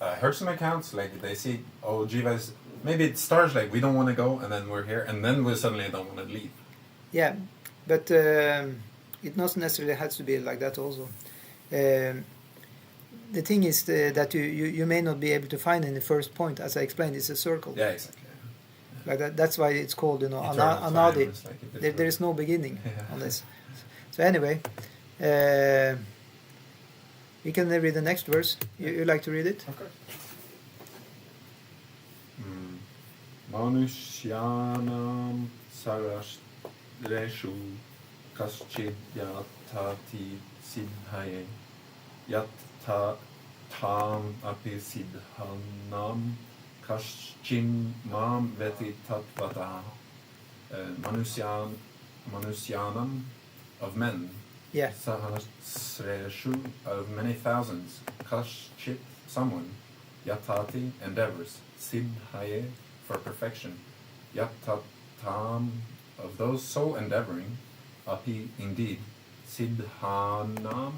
I heard some accounts like they see, Jivas, maybe it starts like we don't want to go, and then we're here, and then we suddenly don't want to leave. Yeah, but it not necessarily has to be like that also. The thing is that you may not be able to find in the first point, as I explained, it's a circle. Yeah, exactly. Like that. That's why it's called, Eternal anadi. time is like a There is no beginning Yeah. on this. So anyway, we can read the next verse. You like to read it? Of course. Manushyanam sarashreshu kaschidhyatati siddhaye yatta tam api siddhanam kaschim mam veti tatvata. Manusyanam of men. Yeah. Sahasreshu of many thousands. Kaschit, someone. Yatati endeavors, siddhaye for perfection, yatatam of those so endeavoring, api indeed, siddhanam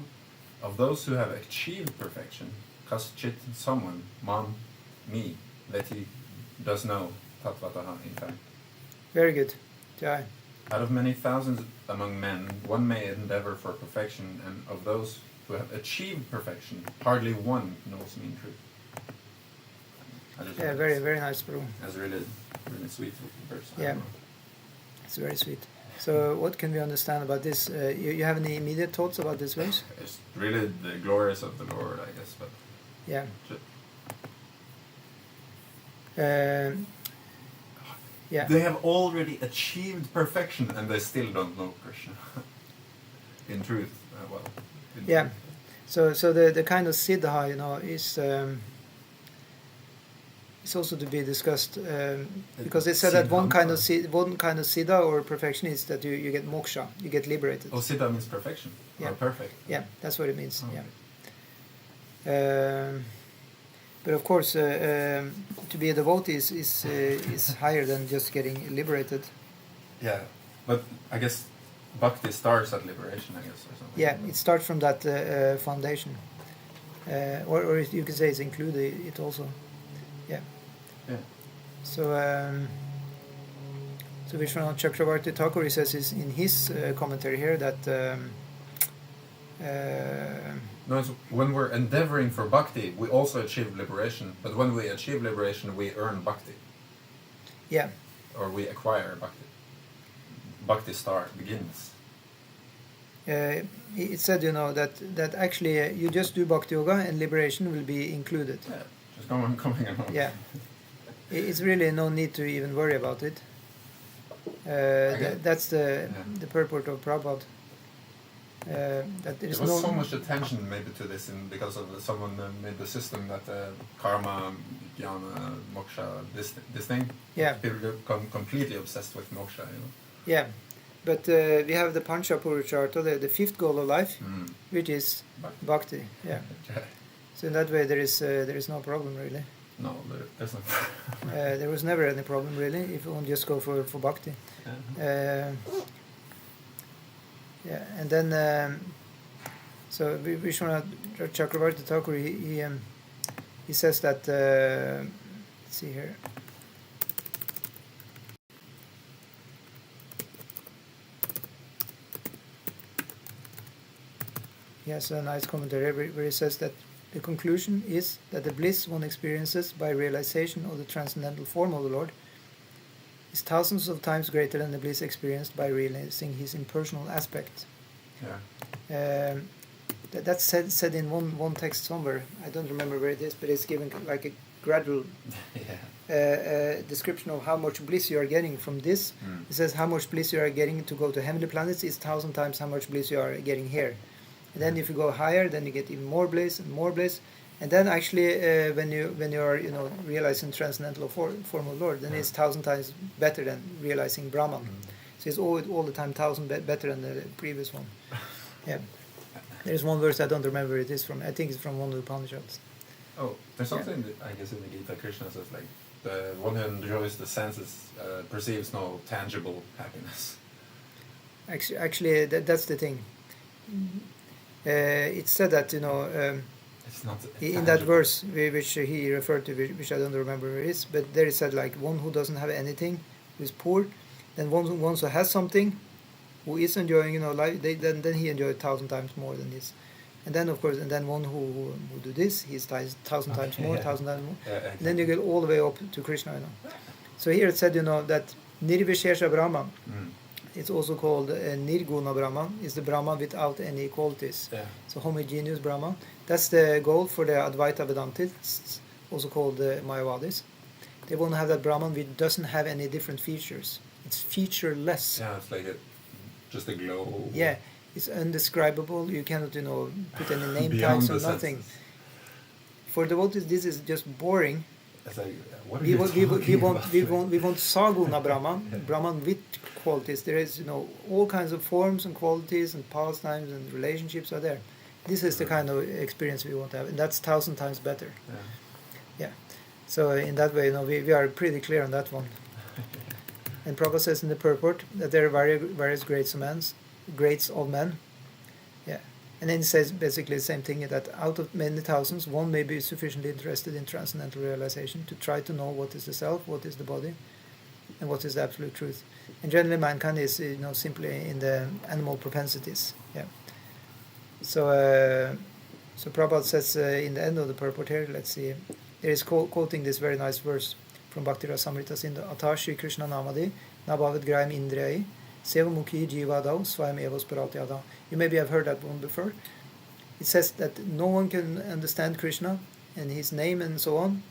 of those who have achieved perfection, kaschit someone, man, me, that he does know, tatvataha in fact. Very good. Jai. Out of many thousands among men, one may endeavor for perfection, and of those who have achieved perfection, hardly one knows me in truth. Yeah, very, very nice, bro. That's really, really sweet verse. Yeah, it's very sweet. So, what can we understand about this? You have any immediate thoughts about this verse? It's really the glories of the Lord, I guess. But Yeah. Yeah. they have already achieved perfection, and they still don't know Krishna. In truth, in Yeah. truth. So the kind of siddha, is also to be discussed because it said that one kind of siddha or perfection is that you get moksha, you get liberated. Oh, siddha means perfection. Yeah. Or perfect. Yeah, that's what it means. Okay. Yeah. But of course, to be a devotee is higher than just getting liberated. Yeah, but I guess bhakti starts at liberation, I guess, or something. Yeah, it starts from that foundation, or you could say it's included it also. Yeah. Yeah. So Vishwanath Chakravarti Thakur, he says in his commentary here that No, it's when we're endeavoring for bhakti, we also achieve liberation. But when we achieve liberation, we earn bhakti. Yeah. Or we acquire bhakti. Bhakti begins. It said, that actually you just do bhakti yoga and liberation will be included. Yeah, just coming along. Yeah. It's really no need to even worry about it. That's the purport of Prabhupada. That there is was so much attention maybe to this because of someone made the system that karma, jnana, moksha, this thing. Yeah. People become completely obsessed with moksha, Yeah, but we have the Pancha Purushartha, the fifth goal of life, which is bhakti. Yeah. So in that way, there is no problem really. No, there's not. There was never any problem really if one just go for bhakti. Yeah, and then so Vishwanath Chakravarti Thakur he says that let's see here. He has a nice commentary where he says that the conclusion is that the bliss one experiences by realization of the transcendental form of the Lord is thousands of times greater than the bliss experienced by realizing his impersonal aspect. Yeah. That's said in one text somewhere. I don't remember where it is, but it's given like a gradual description of how much bliss you are getting from this. It says how much bliss you are getting to go to heavenly planets is 1,000 times how much bliss you are getting here. And then if you go higher, then you get even more bliss and more bliss. And then actually, when you are realizing transcendental form of Lord, then it's 1,000 times better than realizing Brahman. So it's all the time 1,000 better than the previous one. Yeah. There's one verse I don't remember where it is from. I think it's from one of the Upanishads. Oh, there's something I guess in the Gita Krishna says like the one who enjoys the senses perceives no tangible happiness. Actually, that's the thing. It's said that it's not in that verse which he referred to, which I don't remember where it is, but there it said like one who doesn't have anything, who is poor, then one who has something, who is enjoying life, then he enjoys 1,000 times more than this. And then of course, and then one who do this, he's 1,000 times more, 1,000 times more. Yeah, exactly. And then you get all the way up to Krishna. So here it said that Nirvishesha Brahman. It's also called Nirguna Brahman, is the Brahman without any qualities. Yeah. So homogeneous Brahman. That's the goal for the Advaita Vedantists, also called the Mayavadis. They want to have that Brahman which doesn't have any different features. It's featureless. Yeah, it's like just a glow. Yeah, it's undescribable. You cannot, put any name Beyond tags the or nothing. senses. For devotees, this is just boring. It's like, what are We you want talking about? we want Saguna Brahman, Brahman with qualities. There is all kinds of forms and qualities and pastimes and relationships are there. This is the kind of experience we want to have, and that's 1,000 times better. Yeah. Yeah. So in that way, we are pretty clear on that one. And Prabhupada says in the purport that there are various grades of men. Yeah. And then he says basically the same thing, that out of many thousands, one may be sufficiently interested in transcendental realization to try to know what is the self, what is the body, and what is the absolute truth. And generally mankind is simply in the animal propensities. Yeah. So so Prabhupada says in the end of the purport here, let's see, there is quoting this very nice verse from Bhakti Rasamrita Sindhu, Ata Shri Krishna Namadi, Nabhavad Graim Indriyai, Sevamukhi Jivadau, Swayam Evos Paratyada. You maybe have heard that one before. It says that no one can understand Krishna and his name and so on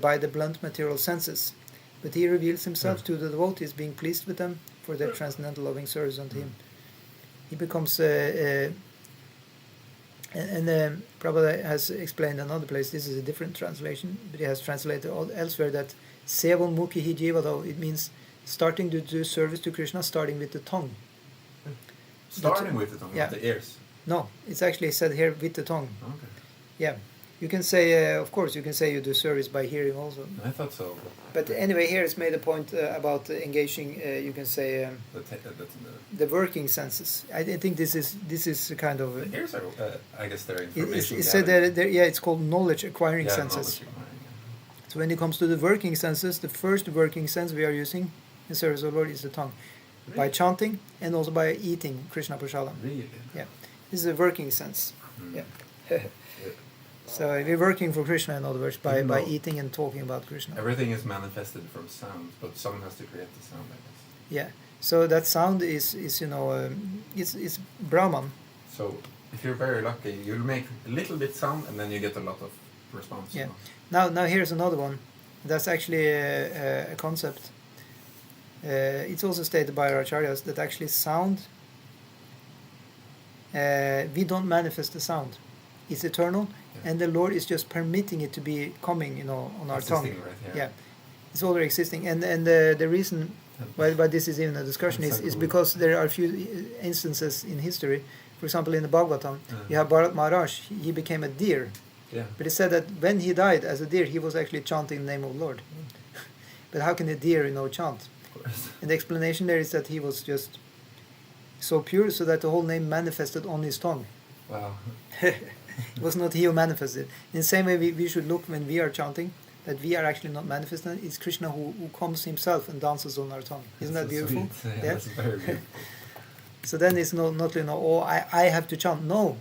by the blunt material senses. But he reveals himself to the devotees, being pleased with them for their transcendental loving service unto him. He becomes, and Prabhupada has explained another place, this is a different translation, but he has translated elsewhere that Sevam Mukhi Jivado, it means starting to do service to Krishna, starting with the tongue. Starting with the tongue, yeah. not the ears. No, it's actually said here with the tongue. Okay. Yeah. You can say, of course, you can say you do service by hearing also. I thought so. But anyway, here it's made a point about engaging, you can say, the working senses. I think this is kind of... The ears are, I guess, they're information. It's said that, it's called knowledge acquiring senses. Knowledge acquiring, So when it comes to the working senses, the first working sense we are using in service of the Lord is the tongue. Really? By chanting and also by eating Krishna Prasadam. Really? Yeah. This is a working sense. Mm. Yeah. So we're working for Krishna, in other words, by eating and talking about Krishna. Everything is manifested from sound, but someone has to create the sound, I guess. Yeah. So that sound is it's Brahman. So if you're very lucky, you'll make a little bit sound, and then you get a lot of response. Yeah. Now here's another one. That's actually a concept. It's also stated by our acharyas that actually sound, we don't manifest the sound. It's eternal, and the Lord is just permitting it to be coming, on our tongue. Right, yeah, it's already existing, and the reason why this is even a discussion is because there are a few instances in history. For example, in the Bhagavatam, you have Bharat Maharaj. He became a deer, but it said that when he died as a deer, he was actually chanting the name of the Lord. But how can a deer, chant? And the explanation there is that he was just so pure, so that the whole name manifested on his tongue. Wow. It was not he who manifested. In the same way, we should look when we are chanting, that we are actually not manifesting. It's Krishna who comes himself and dances on our tongue. Isn't that beautiful? Sweet. Yeah, that's very beautiful. So then it's not I have to chant. No,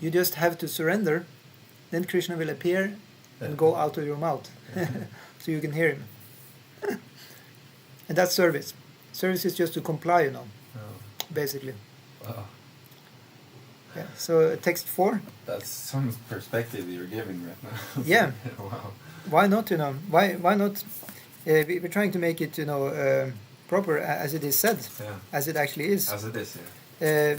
you just have to surrender. Then Krishna will appear and go out of your mouth, so you can hear him. And that's service. Service is just to comply, basically. Wow. Yeah. So text 4. That's some perspective you're giving right now. Yeah. Wow. Why not? Why not? We're trying to make it, proper as it is said, as it actually is. As it is.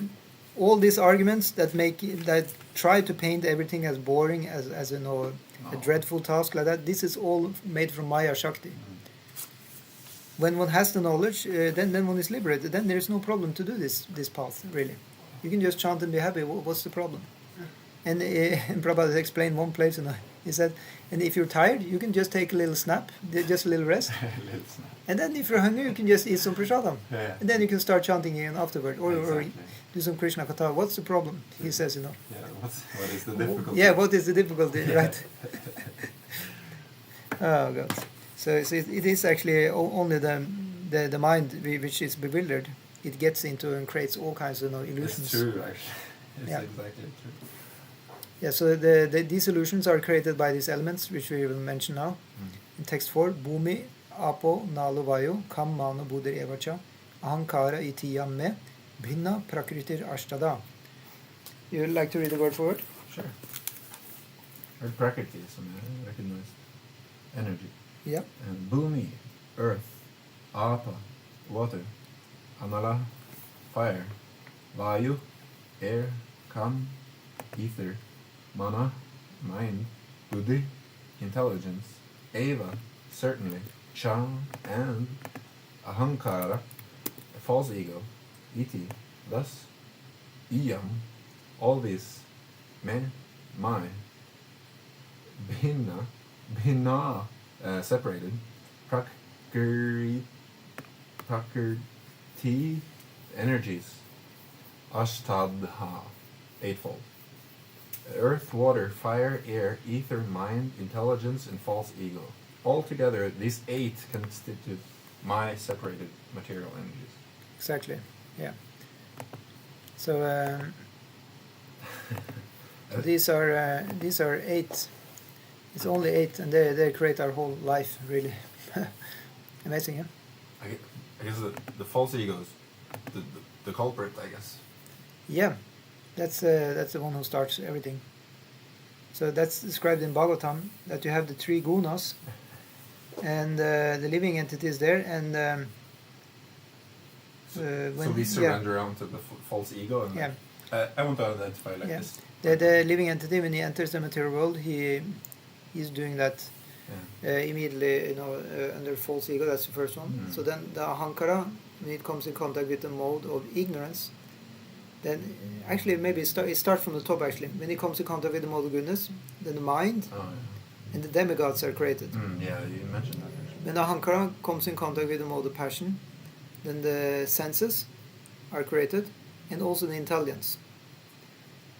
All these arguments that try to paint everything as boring, as a dreadful task like that. This is all made from Maya Shakti. When one has the knowledge, then one is liberated. Then there is no problem to do this path, really. You can just chant and be happy. What's the problem? And Prabhupada explained one place, he said, and if you're tired, you can just take a little snap, just a little rest. And then if you're hungry, you can just eat some prasadam. And then you can start chanting again afterward, or do some Krishna Katha. What's the problem? He says, Yeah, what is the difficulty? Yeah, what is the difficulty, right? Oh, God. So it is actually only the mind which is bewildered. It gets into and creates all kinds of illusions. It's true, actually. It's exactly true. Yeah, so these illusions are created by these elements, which we will mention now. In text 4, Bhumi, Apo, Nalo, Vayu, Kam, Mano, Buddhir, Evacha, Ahankara, Itiyam, Me, Bhinna, Prakritir, Ashtada. You would like to read the word for word? Sure. Word Prakriti is recognized energy. Yeah. And Bhumi, earth, Apa, water, Anala, fire, Vayu, air, Kam, ether, Mana, mind, Buddhi, intelligence, Eva, certainly, Cha, and Ahankara, a false ego, Iti, thus, Iyam, all these, Me, my, Bhinna, Bhina, separated. Prakriti, energies. Ashtadha, eightfold. Earth, water, fire, air, ether, mind, intelligence, and false ego. Altogether, these 8 constitute my separated material energies. Exactly. Yeah. So these are 8. It's only 8, and they create our whole life. Really amazing, yeah. I guess the false ego is the culprit, I guess. Yeah, that's the one who starts everything. So that's described in Bhagavatam, that you have the 3 gunas, and the living entities there, and so we surrender onto the false ego, and yeah. I want to identify like this. The living entity, when he enters the material world, he's doing that immediately, under false ego. That's the first one. Mm. So then the ahankara, when it comes in contact with the mode of ignorance, then actually maybe it starts from the top. Actually, when it comes in contact with the mode of goodness, then the mind and the demigods are created. Yeah, you mentioned that. Actually. When the ahankara comes in contact with the mode of passion, then the senses are created, and also the intelligence.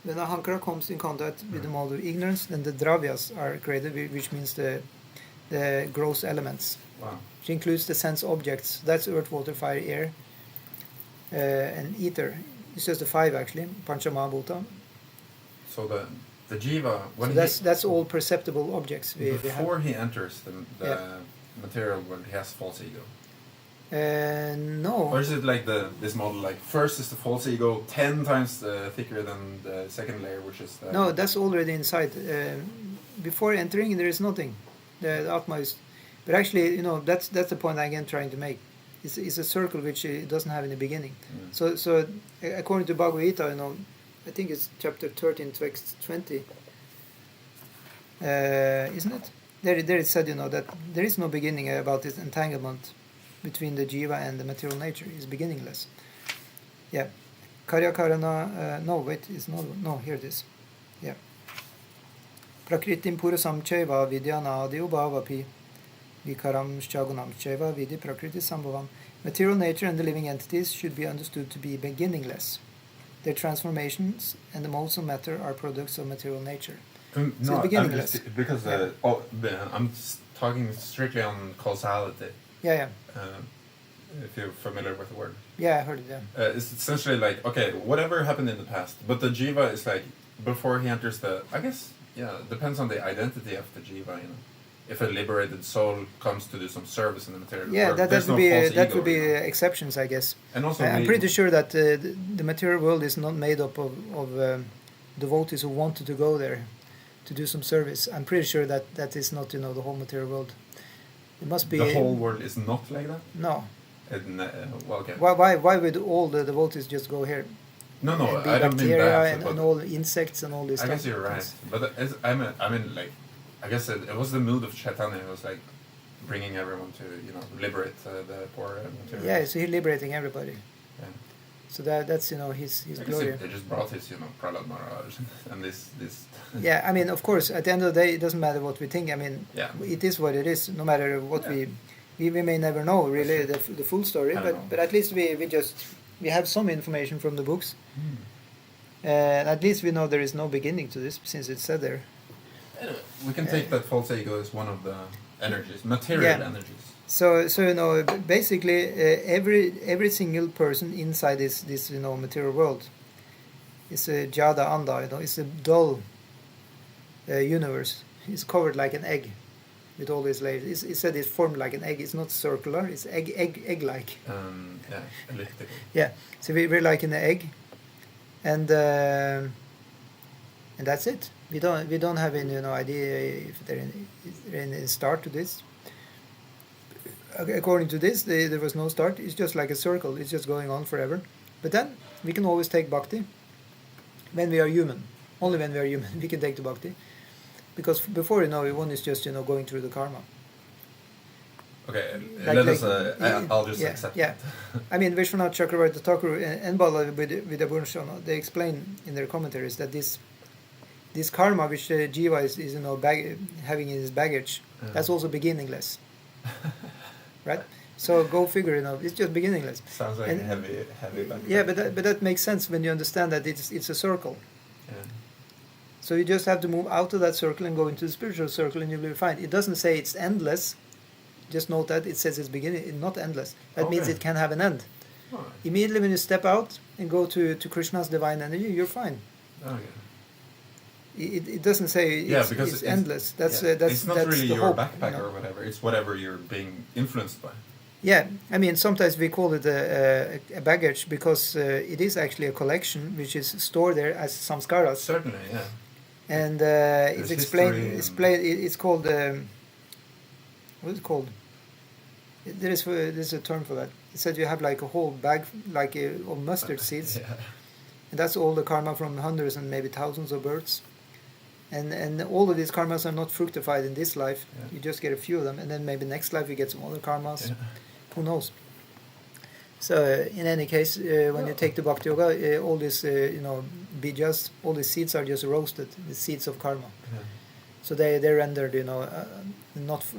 When ahankara comes in contact with the mode of ignorance, then the dravyas are created, which means the gross elements, Wow. which includes the sense objects. That's earth, water, fire, air, and ether. It's just the 5 actually, Panchamahabhuta. So the jiva, when So that's all perceptible objects we have. before he enters the material world, he has false ego. No. Or is it like this model, like first is the false ego 10 times thicker than the second layer, which is the... No, that's already inside. Before entering, there is nothing. The Atma is... But actually, that's the point I'm again trying to make. It's a circle which it doesn't have in the beginning. Mm. So according to Bhagavad-gita, I think it's chapter 13, text 20, isn't it? There it said, that there is no beginning about this entanglement between the jiva and the material nature. It's beginningless. Yeah. Karya karana, no, wait, it's not, no, here it is. Yeah. Prakritim pura samcheva vidyana adyo bhavapi vikaram shagunam cheva vidhi prakriti sambhavam. Material nature and the living entities should be understood to be beginningless. Their transformations and the modes of matter are products of material nature. So No, it's beginningless. because I'm talking strictly on causality. Yeah. If you're familiar with the word. Yeah, I heard it, yeah. It's essentially like, okay, whatever happened in the past, but the jiva is like, before he enters I guess, it depends on the identity of the jiva, If a liberated soul comes to do some service in the material world, that there's would no be false that ego, would be exceptions, I guess. And also I'm pretty sure that the material world is not made up of devotees who wanted to go there to do some service. I'm pretty sure that is not the whole material world. It must be the whole world is not like that. No. Well, okay. Why would all the devotees just go here? No, And be I don't mean bacteria that. and all insects and all this I stuff. guess you're right, but I mean, like, I guess it was the mood of Chaitanya. It was like bringing everyone to liberate the poor material. Yeah, so he's liberating everybody. Yeah. So that's his I guess glory. they just brought his Prahlad Maharaj and this. Yeah, I mean, of course, at the end of the day, it doesn't matter what we think. I mean, it is what it is. No matter what we may never know really the full story, but at least we have some information from the books. At least we know there is no beginning to this, since it's said there. Anyway, we can take that false ego as one of the energies, material energies. So basically, every single person inside this material world is a jada anda. It's a dull universe. It's covered like an egg, with all these layers. It's said it's formed like an egg. It's not circular. It's egg-like. Elliptical. Yeah. So we're like in an egg, and that's it. We don't have any idea if there any start to this. According to this, there was no start. It's just like a circle. It's just going on forever. But then we can always take bhakti when we are human. Only when we are human we can take the bhakti, because before one is just going through the karma. Okay, Like, I'll just accept yeah. it. I mean, Vishwanath Chakravarti Thakur and Bala Vidyabhushan, they explain in their commentaries that this this karma which jiva is having in his baggage, that's also beginningless, right? So go figure, it's just beginningless. Sounds like And- a heavy bucket. Yeah, but that makes sense when you understand that it's a circle. Yeah. So you just have to move out of that circle and go into the spiritual circle, and you'll be fine. It doesn't say it's endless. Just note that it says it's beginning, it's not endless. That means Okay. it can have an end. Oh, Immediately when you step out and go to Krishna's divine energy, you're fine. okay. It doesn't say Yeah, it's, because it's it's- endless. That's Yeah. that's it's not that's really the your hope, backpack or whatever. It's whatever you're being influenced by. Yeah, I mean sometimes we call it a baggage because it is actually a collection which is stored there as samskaras, Certainly, yeah. and it's There's explained. history and- It's called what is it called? There's a term for that. It said you have like a whole bag like of mustard seeds, Yeah. and that's all the karma from hundreds and maybe thousands of births. And all of these karmas are not fructified in this life. Yeah. You just get a few of them, and then maybe next life you get some other karmas. Yeah. Who knows? So in any case, when you take the Bhakti Yoga, all these bijas, all these seeds are just roasted, the seeds of karma. Yeah. So they're rendered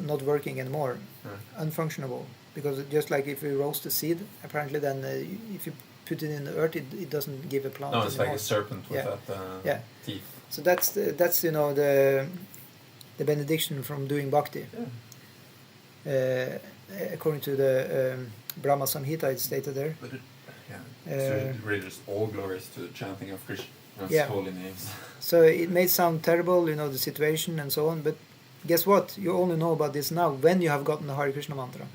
not working anymore, Yeah. unfunctionable. Because just like if you roast a seed, apparently then if you put it in the earth, it doesn't give a plant No, it's like anymore. a serpent Yeah. without Yeah. teeth. So that's the benediction from doing bhakti. Yeah. According to the Brahma Samhita, it's stated there. But so really just all glories to chanting of Krishna's Yeah. holy names. So it may sound terrible, the situation and so on, but guess what? You only know about this now when you have gotten the Hare Krishna mantra.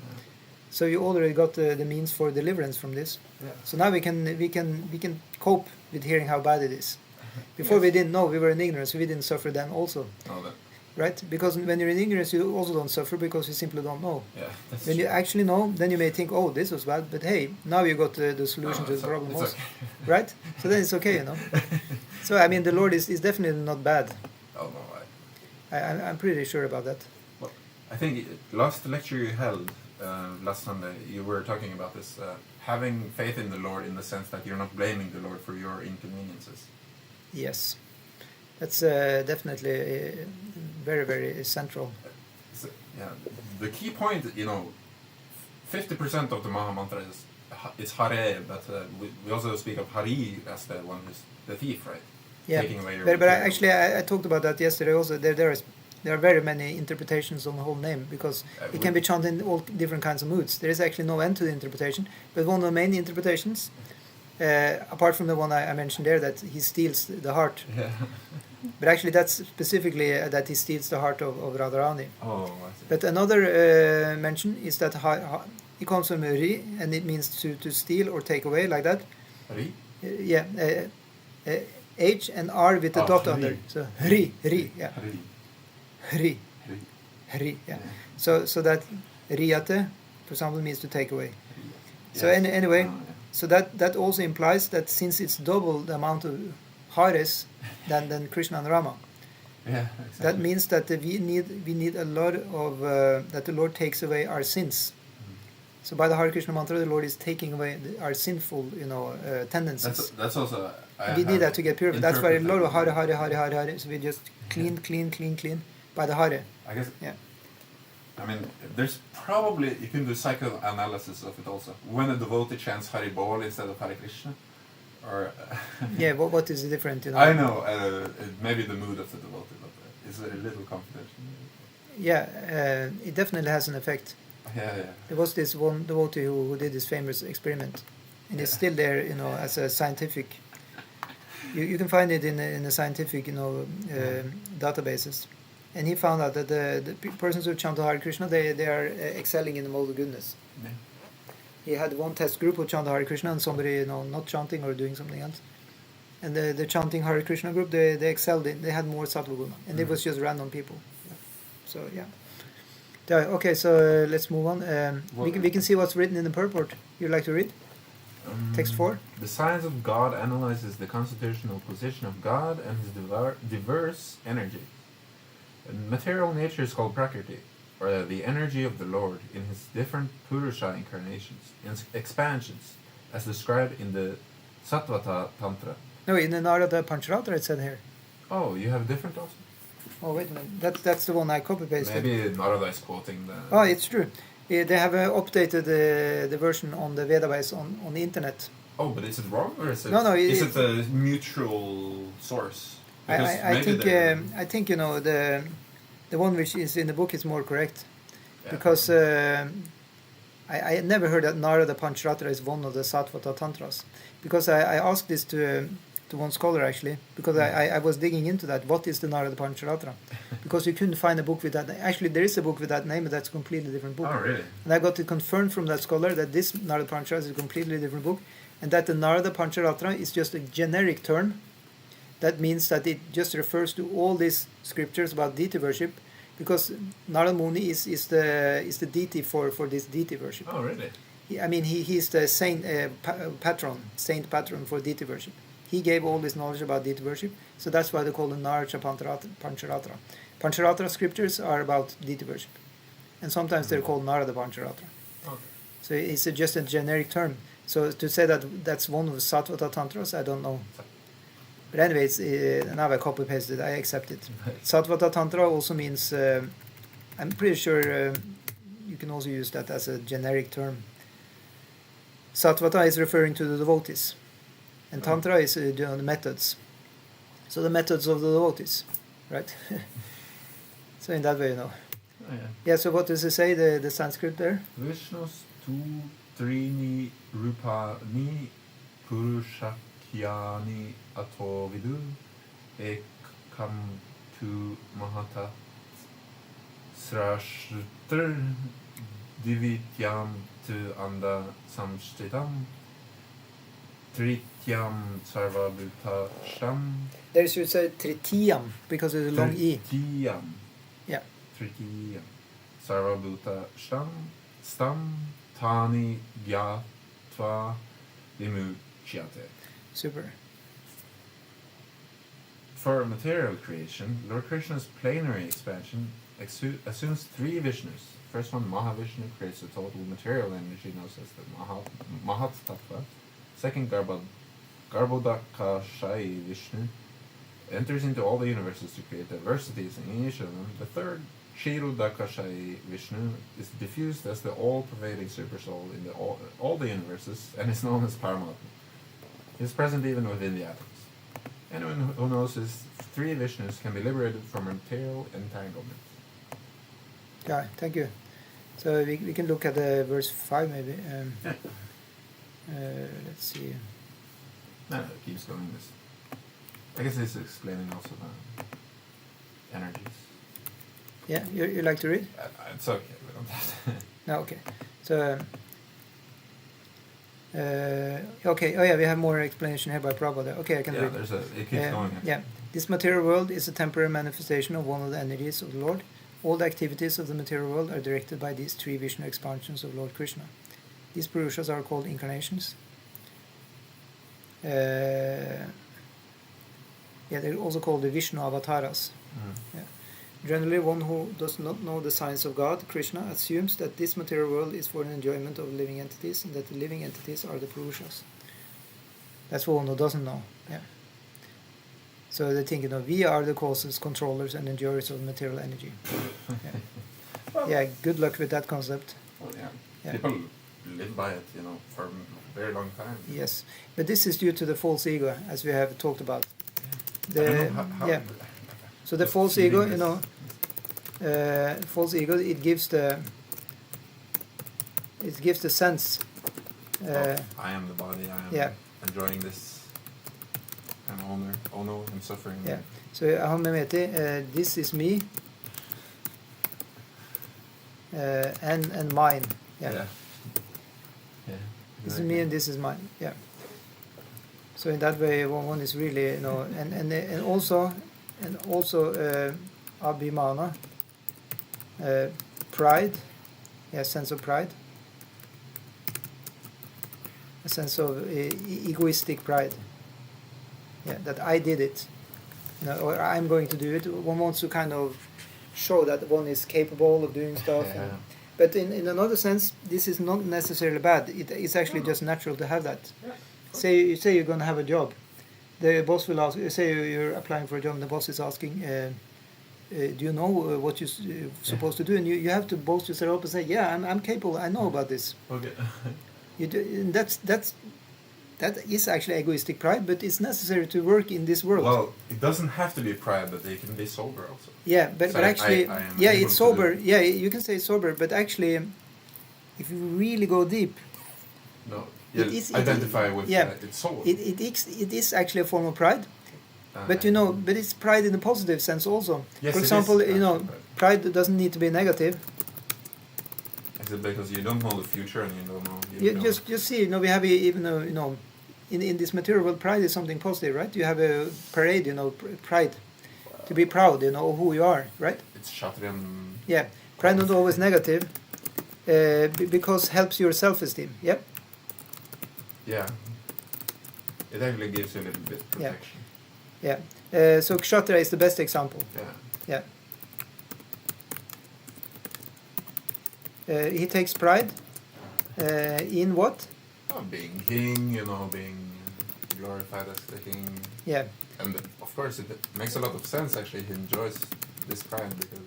So you already got the means for deliverance from this. Yeah. So now we can cope with hearing how bad it is. Before we didn't know, we were in ignorance, we didn't suffer then also, Oh, that, right? Because when you're in ignorance, you also don't suffer because you simply don't know. yeah, that's When you true. actually know, then you may think, oh, this was bad, but hey, now you got the solution No, to it's the problem it's also, okay. right? So then it's okay, So I mean, the Lord is definitely not bad. Oh, no, I'm pretty sure about that. I think last lecture you held last Sunday, you were talking about this having faith in the Lord in the sense that you're not blaming the Lord for your inconveniences. Yes, that's definitely very, very central. So, yeah, the key point, 50% of the Maha Mantra is it's Hare, but we also speak of Hari as the one who's the thief, right? Yeah, Taking away your but material. actually I talked about that yesterday also. There are very many interpretations on the whole name because it can be chanted in all different kinds of moods. There is actually no end to the interpretation, but one of the main interpretations, apart from the one I mentioned there, that he steals the heart, Yeah. but actually that's specifically that he steals the heart of Radharani. Oh, I see. But another mention is that it comes from ri, and it means to steal or take away, like that. Hari? H and R with the Oh, dot ri. under. So ri, yeah. Hari. Hri, Hari. hri, yeah. Yeah. So that riyate, for example, means to take away. So Yes. anyway, Oh, yeah. so that also implies that since it's double the amount of hares than Krishna and Rama, Yeah, exactly. that means that we need a lot of that the Lord takes away our sins. So by the Hare Krishna mantra, the Lord is taking away our sinful, tendencies. That's also. We need that to get purified. That's why a lot of Hare, interpreted- Hare, Hare, Hare, Hare. So we just clean by the Hare. I guess. Yeah. I mean, there's probably you can do psychoanalysis of it also. When a devotee chants Hari Bol instead of Hare Krishna, or Yeah, what is the different? I know maybe the mood of the devotee, but it's a little confidential. Yeah, it definitely has an effect. Yeah. There was this one devotee who did this famous experiment, and it's still there, as a scientific. You can find it in the scientific, databases, and he found out that the persons who chant Hare Krishna, they are excelling in the mode of goodness. Yeah. He had one test group who chanted Hare Krishna and somebody, not chanting or doing something else. And the chanting Hare Krishna group, they excelled in. They had more sattva guna, and it was just random people. So yeah. Okay, so let's move on. We can see what's written in the purport. You'd like to read? Text 4. The science of God analyzes the constitutional position of God and his diverse energy. Material nature is called Prakriti, or the energy of the Lord in his different Purusha incarnations, expansions, as described in the Sattvata Tantra. No, in the Narada Pancharatra it said here. Oh, you have different also? Oh, wait a minute. That's the one I copy-pasted. Maybe Narada is quoting the... Oh, it's true. They have updated the version on the Vedabase on the internet. Oh, but is it wrong or is it? No, Is it a mutual source? Because I think you know the one which is in the book is more correct, Yeah. because I had never heard that Narada Pancharatra is one of the Satvata Tantras, because I asked this to one scholar actually, because I was digging into that. What is the Narada Pancharatra? Because you couldn't find a book with that. Actually, there is a book with that name, but that's a completely different book. Oh, really? And I got it confirmed from that scholar that this Narada Pancharatra is a completely different book, and that the Narada Pancharatra is just a generic term. That means that it just refers to all these scriptures about deity worship, because Narada Muni is the deity for this deity worship. Oh, really? He is the saint patron for deity worship. He gave all this knowledge about deity worship, so that's why they call him Narada Pancharatra. Pancharatra scriptures are about deity worship, and sometimes they're called Narada Pancharatra. Okay. So it's just a generic term. So to say that that's one of the Satvata Tantras, I don't know. But anyways, now I copy-pasted, I accept it. Satvata Tantra also means, I'm pretty sure you can also use that as a generic term. Satvata is referring to the devotees, and Tantra is the methods. So the methods of the devotees, right? So in that way, you know. Oh, yeah. Yeah, so what does it say, the Sanskrit there? Vishnu's tu trini rupani purushakyani ato vidu ekam tu mahata srashtr divityam tu anda samshtitam trityam sarva bhuta sham. There should say Tritiyam, because it's a long E. Tritiyam. Yeah. Tritiyam. Sarva bhuta sham stam tani gyatva vimuchyate. Super. For material creation, Lord Krishna's plenary expansion assumes three Vishnus. First one, Mahavishnu, creates the total material energy, known as the Mahat Tattva. Second, Garbhodakashayi Vishnu, enters into all the universes to create diversities in each of them. The third, Kshirodakashayi Vishnu, is diffused as the all-pervading supersoul in all the universes and is known as Paramatma. He is present even within the atoms. Anyone who knows his three Vishnus can be liberated from material entanglement. Yeah, thank you. So we can look at verse 5 maybe. Let's see. No, it keeps going this. I guess it's explaining also the energies. Yeah, you like to read? It's okay, we don't have to. No, okay. So, okay, oh yeah, we have more explanation here by Prabhupada. Okay, I can read. It keeps going. Yeah, this material world is a temporary manifestation of one of the energies of the Lord. All the activities of the material world are directed by these three Vishnu expansions of Lord Krishna. These Purushas are called incarnations. Yeah, they're also called the Vishnu avatars. Mm. Yeah. Generally, one who does not know the science of God, Krishna, assumes that this material world is for the enjoyment of living entities, and that the living entities are the Purushas. That's for one who doesn't know. Yeah. So they think, we are the causes, controllers, and enjoyers of material energy. Yeah. Well, Yeah, good luck with that concept. well, yeah. Yeah. People live by it, for a very long time. Yes, but this is due to the false ego, as we have talked about. I don't know how Yeah. So the false ego, false ego, it gives the sense. I am the body, I am Yeah. enjoying this. I'm owner. Oh no, I'm suffering. Yeah. So aham-mimeti, this is me, and mine. Yeah. Yeah. This is me and this is mine. Yeah. So in that way, one is really, and also abhimana, pride, sense of pride, a sense of egoistic pride. Yeah, that I did it, or I'm going to do it. One wants to kind of show that one is capable of doing stuff. Yeah. But in another sense, this is not necessarily bad. It's actually just natural to have that. Say you're going to have a job, the boss will ask. Say you're applying for a job, and the boss is asking, "Do you know what you're supposed to do?" And you have to boast yourself up and say, "Yeah, I'm capable. I know about this." Okay. And that is actually egoistic pride, but it's necessary to work in this world. Well, it doesn't have to be pride, but it can be sober also. Yeah, but So actually, I am yeah, able it's to sober. do- Yeah, you can say sober, but actually, if you really go deep, No, It you is- identify with yeah. its soul. it is actually a form of pride. But you know, but it's pride in a positive sense also. Yes, For it is example, you know, actually pride doesn't need to be negative. Is it because you don't know the future and you don't know? You just see, you know, we have even you know, in this material world, pride is something positive, right? You have a parade, you know, pride, to be proud, you know, of who you are, right? It's Shatrian. Yeah, pride not always negative, because helps your self-esteem. Yep. Yeah. It actually gives you a little bit Yeah. protection. Yeah. So Kshatriya is the best example. Yeah. Yeah. He takes pride in what? Oh, being king, you know, being glorified as the king. Yeah. And of course, it makes a lot of sense. Actually, he enjoys this pride because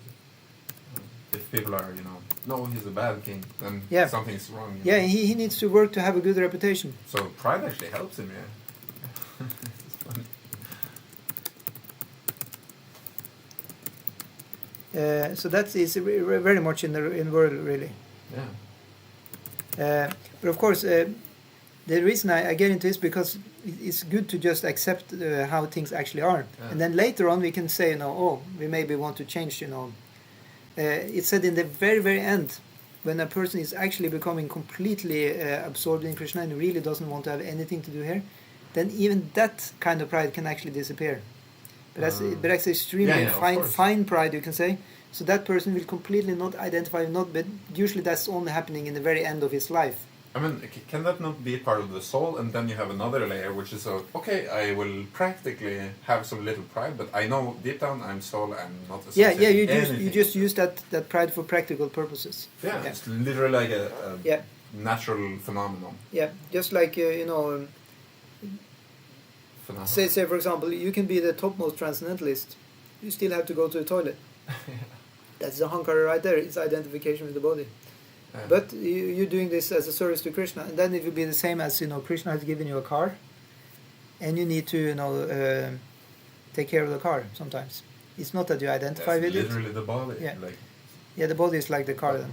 if people are, you know, no, he's a bad king, then Yeah. something's wrong. you Yeah, know. he needs to work to have a good reputation. So pride actually helps him. Yeah. It's funny. So that is very much in the world, really. Yeah. But of course, the reason I get into this because it's good to just accept how things actually are, Yeah. and then later on we can say, you know, oh, we maybe want to change. You know, it's said in the very end, when a person is actually becoming completely absorbed in Krishna and really doesn't want to have anything to do here, then even that kind of pride can actually disappear. But that's extremely of course. fine pride, you can say. So that person will completely not identify, but usually that's only happening in the very end of his life. I mean, can that not be part of the soul? And then you have another layer, which is, okay, I will practically have some little pride, but I know deep down I'm soul, I'm not Yeah, associating you anything. just use that pride for practical purposes. Yeah, Yeah. it's literally like a Yeah. natural phenomenon. Yeah, just like you know, say for example, you can be the topmost transcendentalist, you still have to go to the toilet. That's the hankara right there. It's identification with the body. Yeah. But you're doing this as a service to Krishna, and then it will be the same as, you know, Krishna has given you a car, and you need to, you know, take care of the car sometimes. It's not that you identify with it. literally the body. Yeah. Like, Yeah, the body is like the car then.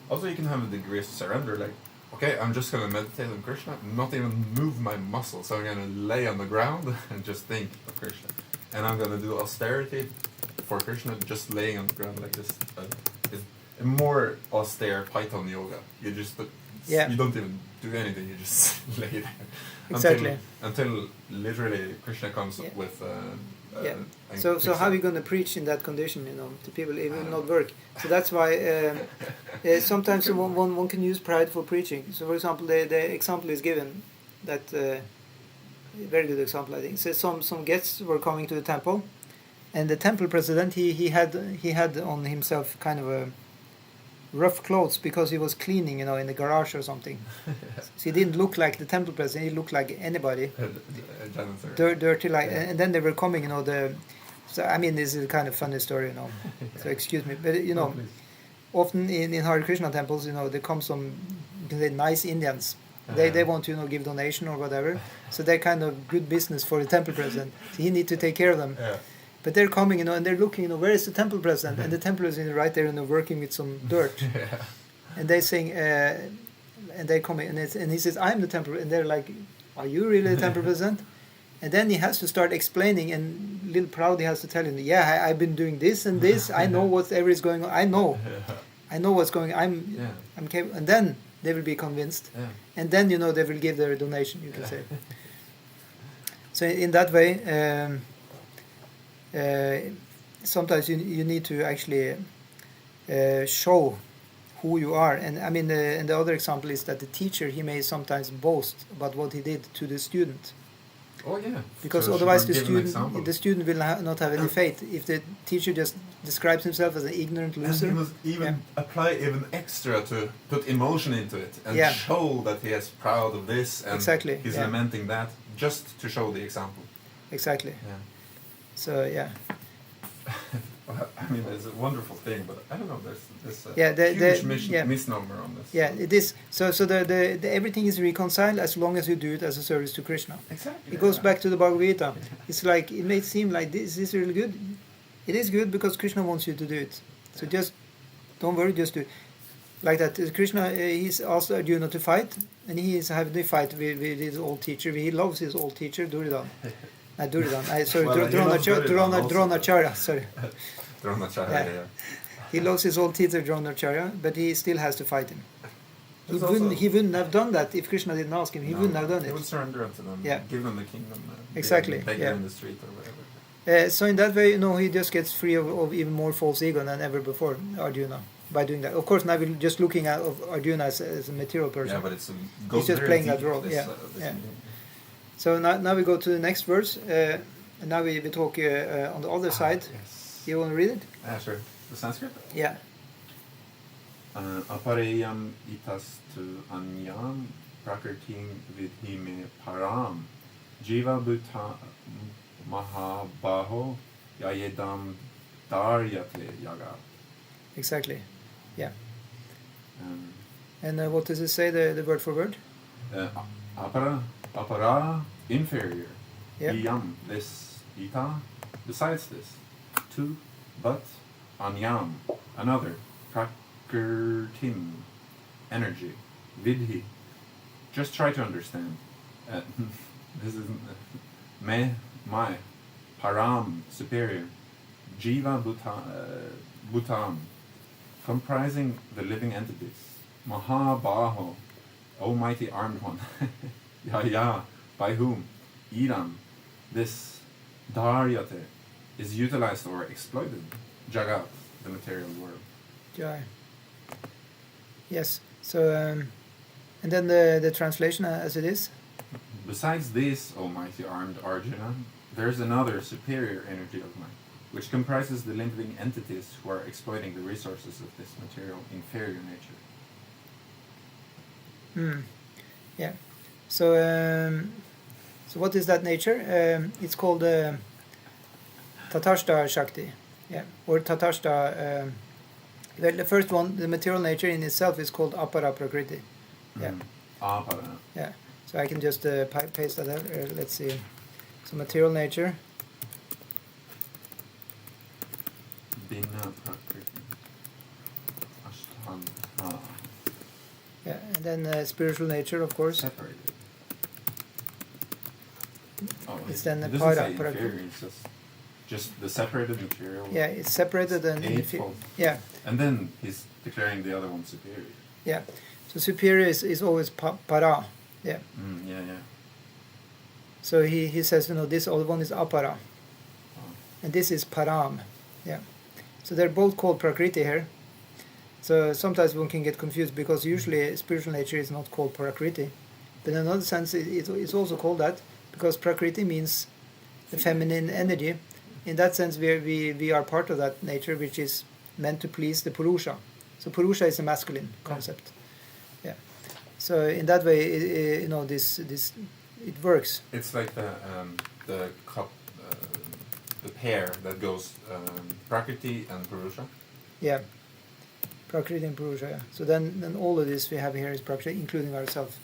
also, you can have a degree of surrender. Like, okay, I'm just gonna meditate on Krishna, not even move my muscles. So I'm gonna lay on the ground and just think of Krishna, and I'm gonna do austerity for Krishna, just laying on the ground like this. It's a more austere Python yoga. You just you don't even do anything. You just lay there. Exactly. Until literally Krishna comes Yeah. with. Yeah. and So picks how are up- you going to preach in that condition, you know, to people? It will not work. So that's why sometimes one can use pride for preaching. So for example, the example is given that very good example, I think. So some guests were coming to the temple, and the temple president he had on himself kind of a rough clothes because he was cleaning, you know, in the garage or something. So he didn't look like the temple president. He looked like anybody. janitor. Dirty like, Yeah. and then they were coming, you know, so I mean, this is a kind of funny story, you know, so excuse me, but you know, please. often in Hare Krishna temples, you know, there come some, you can say, nice Indians. They want to, you know, give donation or whatever, so they're kind of good business for the temple president. So he need to take care of them. Yeah. But they're coming, you know, and they're looking, you know, where is the temple president? And the temple is right there, you know, working with some dirt. Yeah. And they saying, and they come in, and he says, I'm the temple, and they're like, are you really the temple president? And then he has to start explaining, and little proud he has to tell him, yeah, I've been doing this and this. I know whatever is going on. I know what's going on. I'm capable. And then they will be convinced, Yeah. and then, you know, they will give their donation, you can say. So in that way, sometimes you need to actually show who you are. And I mean, and the other example is that the teacher, he may sometimes boast about what he did to the student, Oh yeah. because So otherwise should the we give an example? student will not have any faith. If the teacher just describes himself as an ignorant And loser, he must even apply even extra to put emotion into it and Yeah. show that he is proud of this and Exactly, he's yeah. lamenting that just to show the example. exactly. Yeah. So yeah, Well, I mean, it's a wonderful thing, but I don't know. There's this Yeah, huge misnomer on this. yeah. It is. So the everything is reconciled as long as you do it as a service to Krishna. Exactly. It goes yeah. back to the Bhagavad-gita. It's like it may seem like this is really good. It is good because Krishna wants you to do it. So just don't worry, just do it. Like that. Krishna, he's asked Arjuna to fight, and he is having the fight with his old teacher. He loves his old teacher, Duryodhana. Duryodhana. Sorry, Well, he loves Duryodhana also. Dronacharya. Sorry. Dronacharya, Yeah. yeah. He loves his old teacher, Dronacharya, but he still has to fight him. There's also- He wouldn't have done that if Krishna didn't ask him. He wouldn't have done He would it. surrender it to them, Yeah. give them the kingdom, Exactly, beg yeah. them in the street or whatever. So in that way, he just gets free of even more false ego than ever before, Arjuna, by doing that. Of course, now we're just looking at of Arjuna as a material person. Yeah, but it's goes just very playing deep, that role, this, yeah, this yeah. meaning. So now we go to the next verse. And now we talk on the other side. Yes. You want to read it? Sure. The Sanskrit? Yeah. Apareyam itastu anyam prakritim vidhime param jiva bhuta mahabaho yayedam daryate yaga. Exactly. Yeah. Um, And what does it say, the word for word? apara, inferior. Yeah. Iyam, this. Ita, besides this. Tu, but. Anyam, another. Prakritim, energy. Vidhi, just try to understand. This is my. Param, superior. Jiva Bhutam, comprising the living entities. Mahabaho, almighty armed one. Ya, by whom? Iram, this. Daryate, is utilized or exploited. Jagat, the material world. Jai. Yes. So, and then the translation as it is. Besides this, almighty armed Arjuna, there is another superior energy of mine, which comprises the living entities who are exploiting the resources of this material inferior nature. Yeah. So, so what is that nature? It's called Tatashta Shakti. Yeah. Or Tatashta. Well, the first one, the material nature in itself, is called Apara Prakriti. Yeah. Apara. Yeah. So I can just paste that out. Let's see. So material nature. Dina Prakriti. Ashtanga. Yeah. And then spiritual nature, of course. Separated. Oh, It's then the it doesn't say para- inferior, it's just the separated material. Yeah, it's separated and Eightfold. yeah, And then he's declaring the other one superior. yeah. So superior is always para. Yeah. Yeah. So he says, this other one is apara, Oh. and this is param. Yeah. So they're both called prakriti here. So sometimes one can get confused because usually spiritual nature is not called prakriti, but in another sense it's also called that because prakriti means the feminine energy. In that sense, we are part of that nature, which is meant to please the purusha. So purusha is a masculine concept. Yeah. So in that way, this it works. It's like the cup, the pair that goes Prakriti and Purusha. Yeah. Prakriti and purusha. Yeah. So then all of this we have here is prakriti, including ourselves.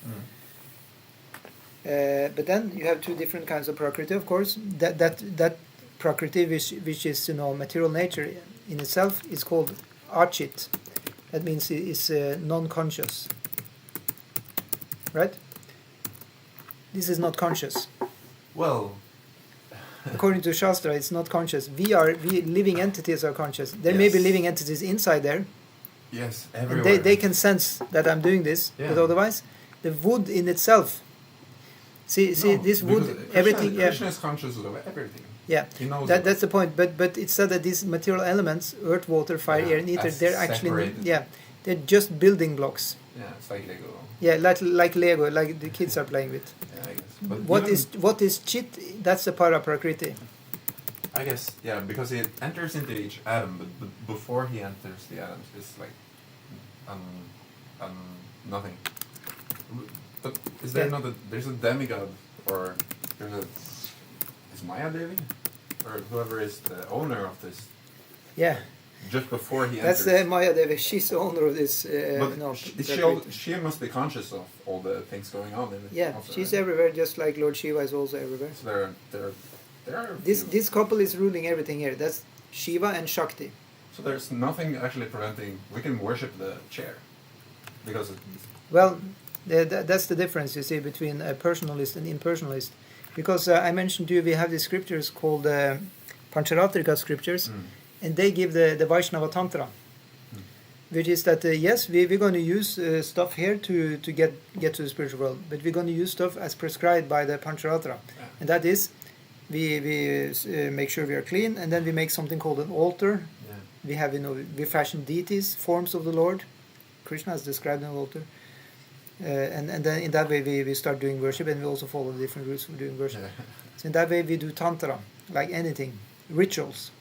But then you have two different kinds of prakriti, of course. That prakriti, which is material nature in itself, is called archit. That means it's non-conscious, right? This is not conscious. Well, According to Shastra, it's not conscious. We living entities are conscious. There may be Yes. living entities inside there, yes, and everywhere. they can sense that I'm doing this. Yeah. But otherwise, the wood in itself. See, No, this wood, because everything. Krishna is conscious of everything. Yeah, He knows yeah. it. That's the point. But it's said that these material elements, earth, water, fire, Yeah, air, and ether, that's they're actually separated. they're just building blocks. Yeah, it's like Lego. Yeah, like Lego, like the kids are playing with. Yeah, I guess. But What is chit? That's the para prakriti. I guess, yeah, because it enters into each atom, but before he enters the atoms, it's like nothing. But is there Yeah. not there's a demigod or there's a is Maya Devi, or whoever is the owner of this. Yeah, Just before he that's enters. Maya Devi. She's the owner of this. But No, she must be conscious of all the things going on in it. yeah, also, she's right? everywhere, just like Lord Shiva is also everywhere. So there are a This few- this couple is ruling everything here. That's Shiva and Shakti. So there's nothing actually preventing. We can worship the chair because Well, that's the difference you see between a personalist and impersonalist. Because I mentioned to you, we have these scriptures called Pancharatrika scriptures, and they give the Vaishnava Tantra, which is that yes, we're going to use stuff here to get to the spiritual world, but we're going to use stuff as prescribed by the Pancharatra, and that is we make sure we are clean, and then we make something called an altar. We have we fashion deities, forms of the Lord. Krishna has described an altar. And then in that way we start doing worship, and we also follow the different routes for doing worship. So in that way we do tantra, like anything, rituals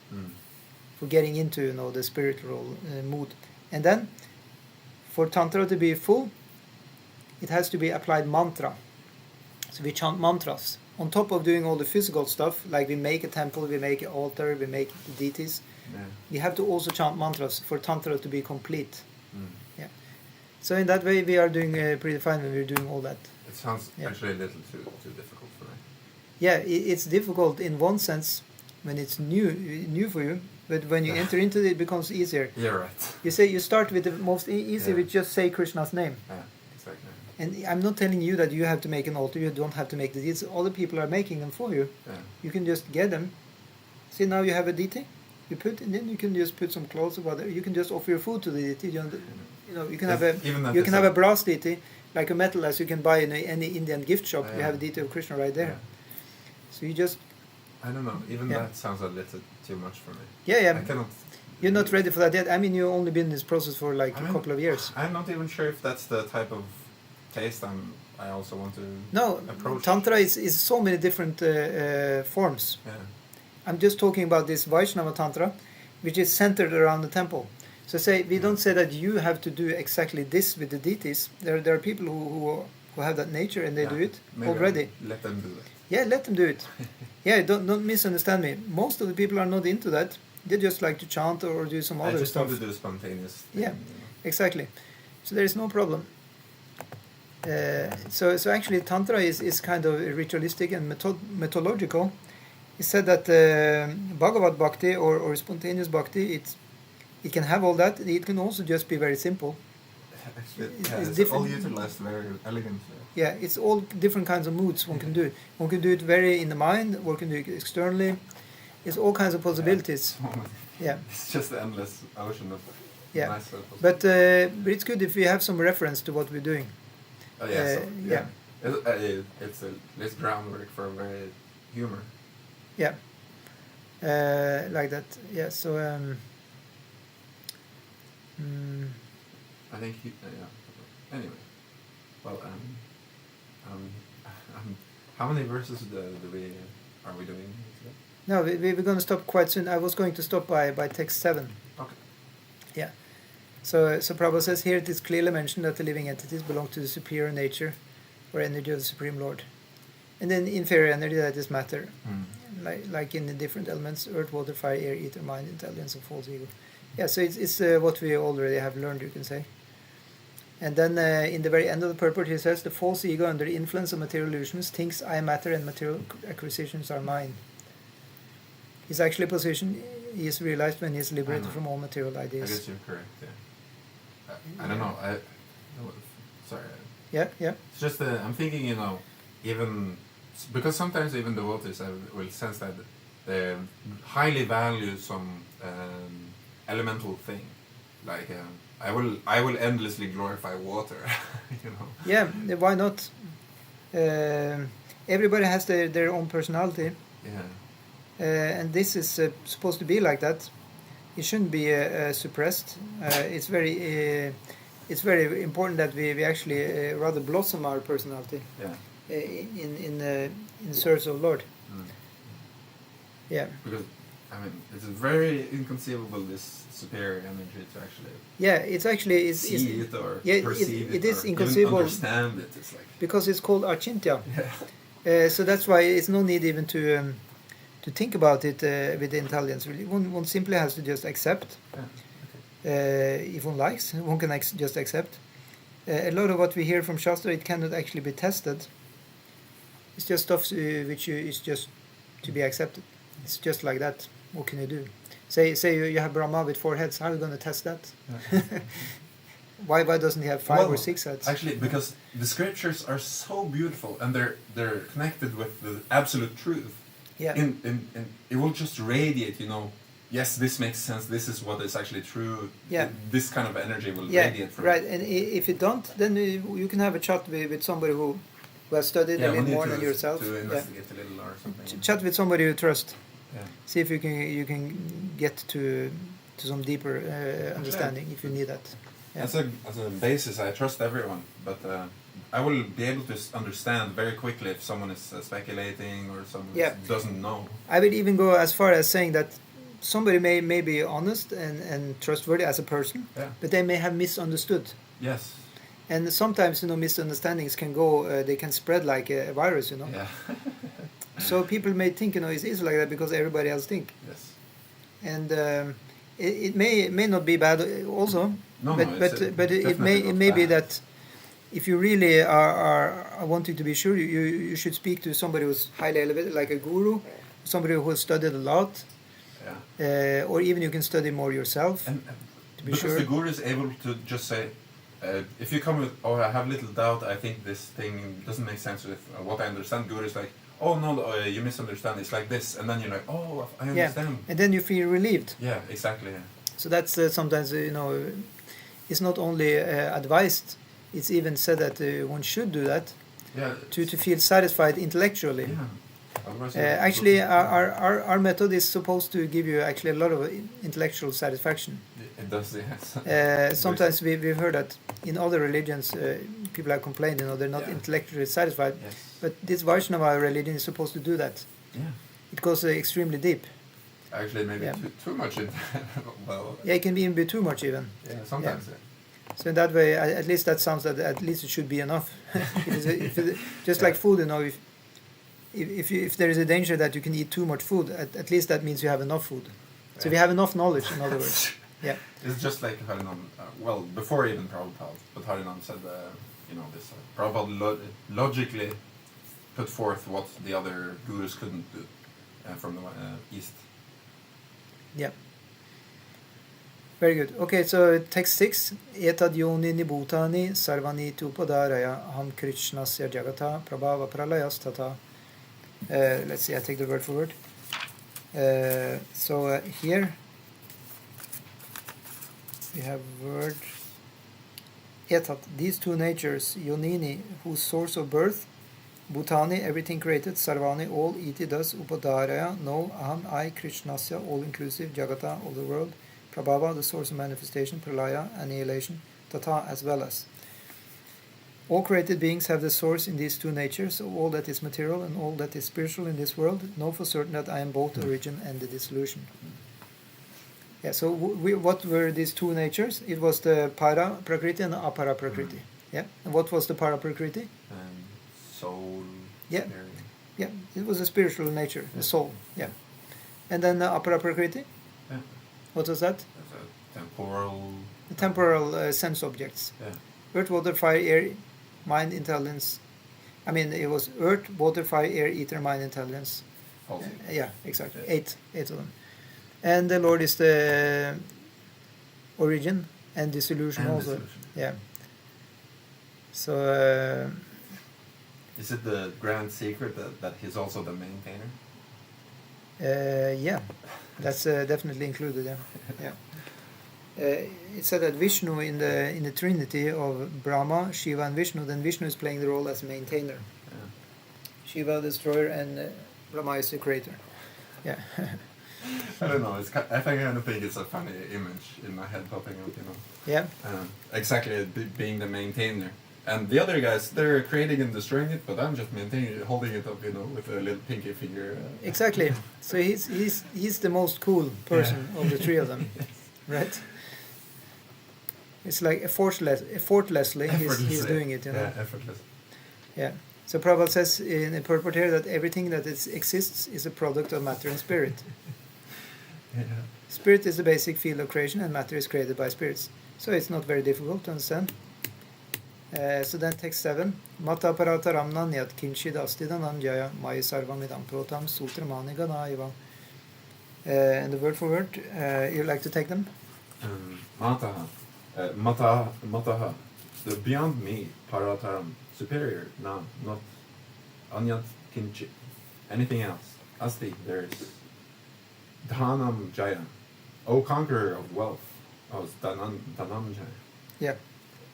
for getting into the spiritual mood. And then for tantra to be full, it has to be applied mantra. So we chant mantras on top of doing all the physical stuff, like we make a temple, we make an altar, we make the deities. We have to also chant mantras for tantra to be complete. So in that way, we are doing pretty fine when we're doing all that. it sounds actually a little too difficult for me. Yeah, it's difficult in one sense when it's new for you, but when you enter into it, it becomes easier. You're right. You start with the most easy, with just say Krishna's name. Yeah, exactly. And I'm not telling you that you have to make an altar. You don't have to make the deeds. Other people are making them for you. Yeah. You can just get them. See, now you have a deity. You put, and then you can just put some clothes or whatever. You can just offer your food to the deity. You can have a brass deity, like a metal, as you can buy in any Indian gift shop. You have a deity of Krishna right there. So you just. I don't know. Even that sounds a little too much for me. Yeah. I cannot. You're not ready for that yet. I mean, you've only been in this process for like a couple of years. I'm not even sure if that's the type of taste I also want to approach. Tantra is so many different forms. Yeah. I'm just talking about this Vaishnava Tantra, which is centered around the temple. So we don't say that you have to do exactly this with the deities. There are people who have that nature, and they do it already. Let them do it. Yeah, let them do it. Yeah, don't misunderstand me. Most of the people are not into that. They just like to chant or do some other stuff. I just want to do spontaneous thing, Yeah, exactly. So there is no problem. So actually Tantra is kind of ritualistic and methodological. It's said that Bhagavad Bhakti or spontaneous Bhakti, it can have all that. It can also just be very simple. Actually, It's all utilized very elegantly. Yeah, it's all different kinds of moods one can do it. One can do it very in the mind, one can do it externally. It's all kinds of possibilities. Yeah. It's just the endless ocean of nice possibilities. But it's good if we have some reference to what we're doing. Oh, yeah. It's groundwork for very humor. Yeah. Like that. Yeah. So. I think. Anyway, well, how many verses are we doing today? No, we're going to stop quite soon. I was going to stop by text 7. Okay. Yeah. So Prabhupada says here it is clearly mentioned that the living entities belong to the superior nature or energy of the Supreme Lord. And then inferior energy, that is matter. Like in the different elements, earth, water, fire, air, ether, mind, intelligence, and false ego. Yeah, so it's what we already have learned, you can say. And then in the very end of the purport, he says, the false ego under the influence of material illusions thinks I am matter and material acquisitions are mine. His actual position is realized when he is liberated from all material ideas. I guess you're correct, yeah. I don't know. Sorry. Yeah. It's just I'm thinking, even because sometimes even devotees will sense that they highly value some elemental thing, like I will endlessly glorify water, Yeah, why not? Everybody has their own personality. Yeah. And this is supposed to be like that. It shouldn't be suppressed. It's very important that we actually rather blossom our personality. Yeah. In service of the Lord. Yeah. Because it's very inconceivable, this superior energy to actually. Yeah, it's see it or perceive it it is or inconceivable. Even understand it. It's like because it's called Achintya. Yeah. So that's why it's no need even to to think about it with intelligence. Really, one simply has to just accept. If one likes, one can just accept. A lot of what we hear from Shastra, it cannot actually be tested. It's just stuff which is just to be accepted. It's just like that. What can you do? Say you have Brahma with 4 heads. How are you going to test that? Yeah. Why doesn't he have 5 or 6 heads? Actually, because the scriptures are so beautiful and they're connected with the absolute truth. Yeah. And it will just radiate, yes, this makes sense, this is what is actually true. Yeah. This kind of energy will radiate from right. it. And if you don't, then you can have a chat with somebody who has studied a little more than yourself. To investigate a little or something. Chat with somebody you trust. Yeah. See if you can get to some deeper understanding if you need that. Yeah. As a basis, I trust everyone, but I will be able to understand very quickly if someone is speculating or someone doesn't know. I would even go as far as saying that somebody may be honest and trustworthy as a person, but they may have misunderstood. Yes. And sometimes misunderstandings can go, they can spread like a virus. Yeah. So people may think it's like that because everybody else think. Yes. And it may not be bad also. But it may be that if you really are wanting to be sure, you should speak to somebody who's highly elevated, like a guru, somebody who has studied a lot, or even you can study more yourself. And to be because sure. the guru is able to just say, if you come with, I have little doubt, I think this thing doesn't make sense with what I understand. Guru is like, oh no, you misunderstand. It's like this, and then you're like, oh, I understand. And then you feel relieved. Yeah, exactly. Yeah. So that's sometimes it's not only advised, it's even said that one should do that to feel satisfied intellectually. Yeah. Actually, our method is supposed to give you actually a lot of intellectual satisfaction. It does, yes. Sometimes we've heard that in other religions people have complained, they're not intellectually satisfied. Yes. But this Vaishnava religion is supposed to do that. Yeah. It goes extremely deep. Actually, maybe too much. Well. Yeah, it can be even too much even. Yeah, sometimes. Yeah. So in that way, at least that sounds that at least it should be enough. Just like food, if there is a danger that you can eat too much food, at least that means you have enough food. So we have enough knowledge, in other words. Yeah. It's just like Harinam, before even Prabhupada, but Harinam said, this Prabhupada logically put forth what the other gurus couldn't do from the East. Yeah. Very good. Okay, so text 6. Etad yoni nibhutani sarvani tupadaraya ham krishnasya jagata prabhava pralayas tata. Let's see, I take the word for word. So here we have word Etat, these 2 natures, yonini, whose source of birth, bhutani, everything created, sarvani, all, iti, thus, upadaraya, no, aham, I, krishnasya, all inclusive, jagata, all the world, prabhava, the source of manifestation, pralaya, annihilation, tata, as well as. All created beings have the source in these 2 natures, all that is material and all that is spiritual in this world. Know for certain that I am both the origin and the dissolution. Yeah, so what were these 2 natures? It was the para prakriti and the apara prakriti. Yeah, and what was the para prakriti? Soul. Yeah, it was a spiritual nature, the soul. Yeah, and then the apara prakriti. Yeah. What was that? Temporal. The temporal sense objects. Yeah. Earth, water, fire, air, mind, intelligence. I mean, it was earth, water, fire, air, ether, mind, intelligence. Yeah, exactly. Eight of them. And the Lord is the origin and dissolution also. Dissolution. Yeah. So. Is it the grand secret that he's also the maintainer? Yeah, that's definitely included. Yeah. It said that Vishnu in the Trinity of Brahma, Shiva, and Vishnu. Then Vishnu is playing the role as maintainer. Yeah. Shiva, destroyer, and Brahma is the creator. Yeah. I don't know. I kind of think it's a funny image in my head popping up. Yeah. Exactly, being the maintainer. And the other guys, they're creating and destroying it, but I'm just maintaining it, holding it up, with a little pinky finger. Exactly. So he's the most cool person of the 3 of them, Yes. right? It's like effortlessly he's doing it. Yeah, effortless. Yeah. So Prabhupada says in a purport here that everything that exists is a product of matter and spirit. Yeah. Spirit is the basic field of creation, and matter is created by spirits. So it's not very difficult to understand. So then text 7. Mata parata ramnan yat kinchid astidanan jaya maya sarvamidam protam sutra manigana iva. And the word for word, you like to take them? Mataha. Mataha. The beyond me, parataram. Superior, no, not anyat kinchit. Anything else. Asti, there is. Dhanam jaya. O conqueror of wealth. Oh, Dhanam jaya. Yeah.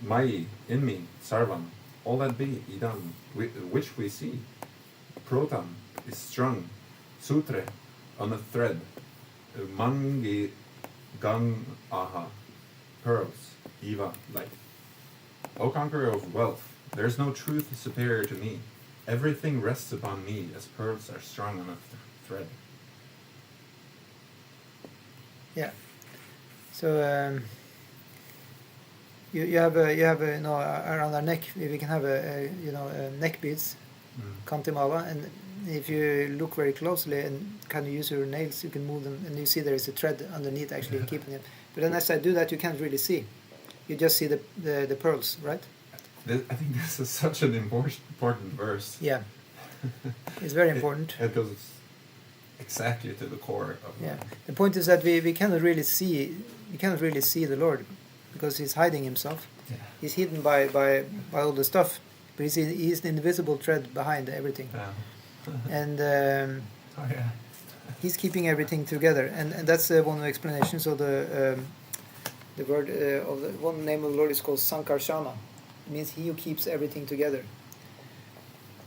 Mai, in me, sarvam, all that be, idam, which we see. Protam is strung, sutre, on a thread. Mangi gang aha, pearls, eva, light. O conqueror of wealth, there is no truth superior to me. Everything rests upon me as pearls are strung on a thread. Yeah. So you have around our neck we can have neck beads, kantimala, and if you look very closely and kind of use your nails, you can move them, and you see there is a thread underneath actually keeping it. But then as I do that, you can't really see. You just see the pearls, right? I think this is such an important verse. Yeah, it's very important. It goes exactly to the core of. Yeah, the point is that we cannot really see the Lord because He's hiding Himself. Yeah. He's hidden by all the stuff, but he's the invisible thread behind everything. Yeah. And Oh yeah. He's keeping everything together, and that's one of the explanations of the word of the one name of the Lord is called Sankarshana. It means He who keeps everything together.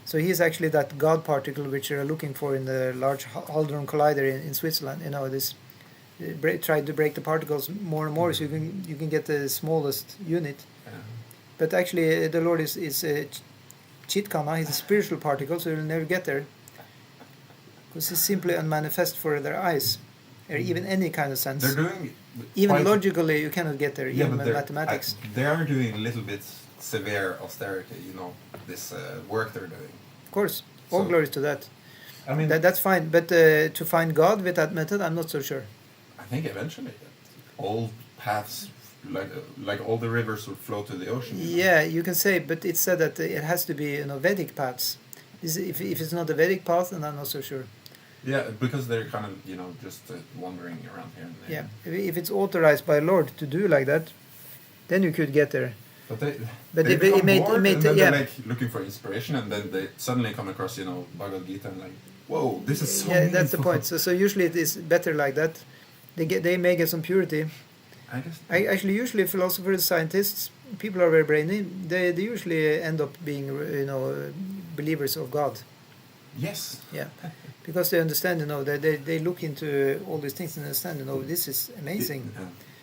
So He is actually that God particle which you're looking for in the Large Hadron Collider in Switzerland. You know, this try to break the particles more and more, so you can get the smallest unit. Yeah. But actually, the Lord is Chitkana. He's a spiritual particle, so you'll never get there. Because He's simply unmanifest for their eyes, or even any kind of sense. They're doing Even logically, you cannot get there, even with mathematics. They are doing a little bit severe austerity, this work they're doing. Of course, all So- glory to that. I mean, That's fine, but to find God with that method, I'm not so sure. I think eventually all paths, like all the rivers will flow to the ocean. Yeah, you can say, but it's said that it has to be Vedic paths. If it's not a Vedic path, then I'm not so sure. Yeah, because they're kind of, just wandering around here and there. Yeah, if it's authorized by Lord to do like that, then you could get there. But they But become it made bored, and then yeah. they're like looking for inspiration, and then they suddenly come across, Bhagavad-gita and like, whoa, this is so Yeah, that's the meaningful. point. So usually it is better like that. They may get some purity. I guess. Actually, usually philosophers, scientists, people are very brainy. They usually end up being believers of God. Yes. Yeah, because they understand. They look into all these things and understand. This is amazing.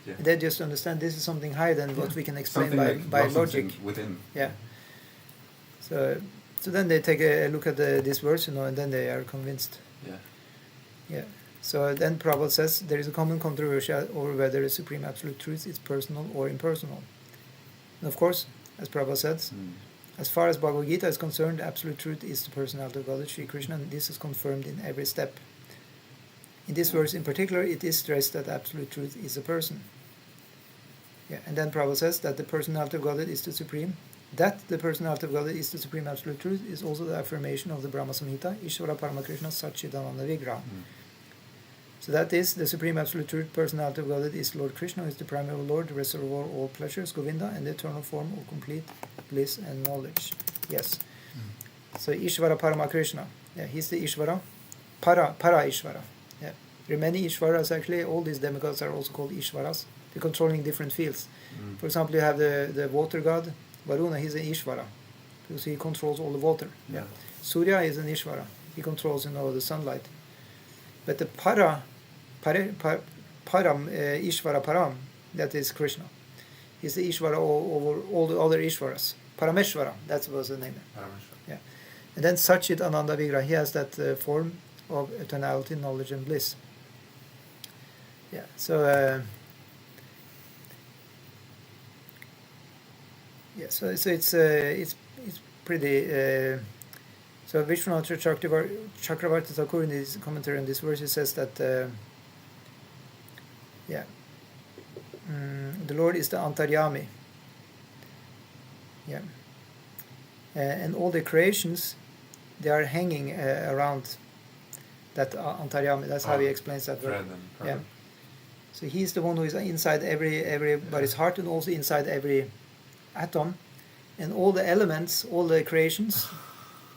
Yeah. They just understand this is something higher than what we can explain Something by blossoms logic. within. Yeah. So then they take a look at this verse, and then they are convinced. Yeah. Yeah. So then Prabhupada says there is a common controversy over whether the supreme absolute truth is personal or impersonal. And of course, as Prabhupada says, as far as Bhagavad-gita is concerned, absolute truth is the personality of God, Sri Krishna, and this is confirmed in every step. In this verse in particular, it is stressed that absolute truth is a person. Yeah, and then Prabhupada says that the personality of God is the supreme. That the personality of God is the supreme absolute truth is also the affirmation of the Brahma Samhita, Ishvara Paramakrishna Satchidananda Vigraha. So that is the supreme absolute truth, personality of God is Lord Krishna, who is the primary Lord, the reservoir of all pleasures, Govinda, and the eternal form of complete bliss and knowledge. Yes. So Ishvara Paramakrishna, yeah, he's the Ishvara, Para Ishvara. Yeah. There are many Ishvaras actually. All these demigods are also called Ishvaras. They're controlling different fields. For example, you have the water god Varuna. He's an Ishvara because he controls all the water. Yeah. Surya is an Ishvara. He controls the sunlight. But the Param, Ishvara Param, that is Krishna. He's the Ishvara over all the other Ishvaras. Parameshvara, that was the name. Yeah. And then Satchit Ananda Vigraha, he has that form of eternality, knowledge, and bliss. Yeah. So. So it's pretty So Vishwanath Chakravarti Thakur in his commentary on this verse, he says that the Lord is the Antaryami. Yeah. And all the creations, they are hanging around that Antaryami. That's how he explains that word. Yeah. So he's the one who is inside everybody's heart and also inside every atom. And all the elements, all the creations,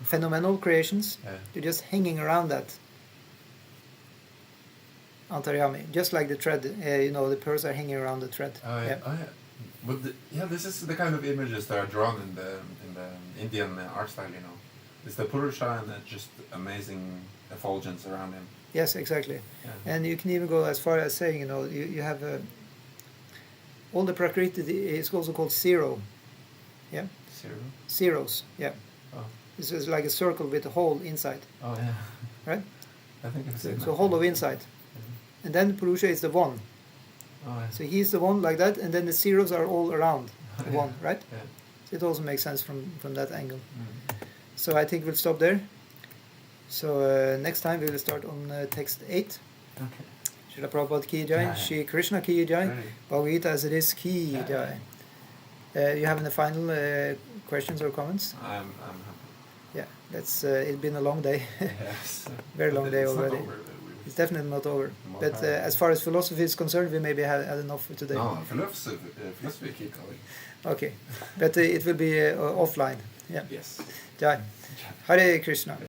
phenomenal creations, they're just hanging around that Antaryami, just like the thread. The pearls are hanging around the thread. But this is the kind of images that are drawn in the Indian art style. It's the Purusha and just amazing effulgence around him. Yes, exactly. Yeah. And you can even go as far as saying, you have all the Prakriti is also called zero. Yeah. Zero. Zeros. Yeah. Oh. This is like a circle with a hole inside. Oh yeah. Right. I think I've seen that. So hollow inside. And then Purusha is the one. Oh, yeah. So he's the one like that, and then the zeros are all around the one, right? Yeah. So it also makes sense from that angle. So I think we'll stop there. So next time we will start on text 8. Okay. Srila Prabhupada ki jai, Shri Krishna ki jai, Bhagavad-gita as it is ki jai. You have any final questions or comments? I'm happy. Yeah, that's it's been a long day. Yes. Very long day already. Not over. It's definitely not over. But as far as philosophy is concerned, we maybe had enough for today. No, philosophy keep going. Okay, but it will be offline. Yeah. Yes. Jai. Hare Krishna.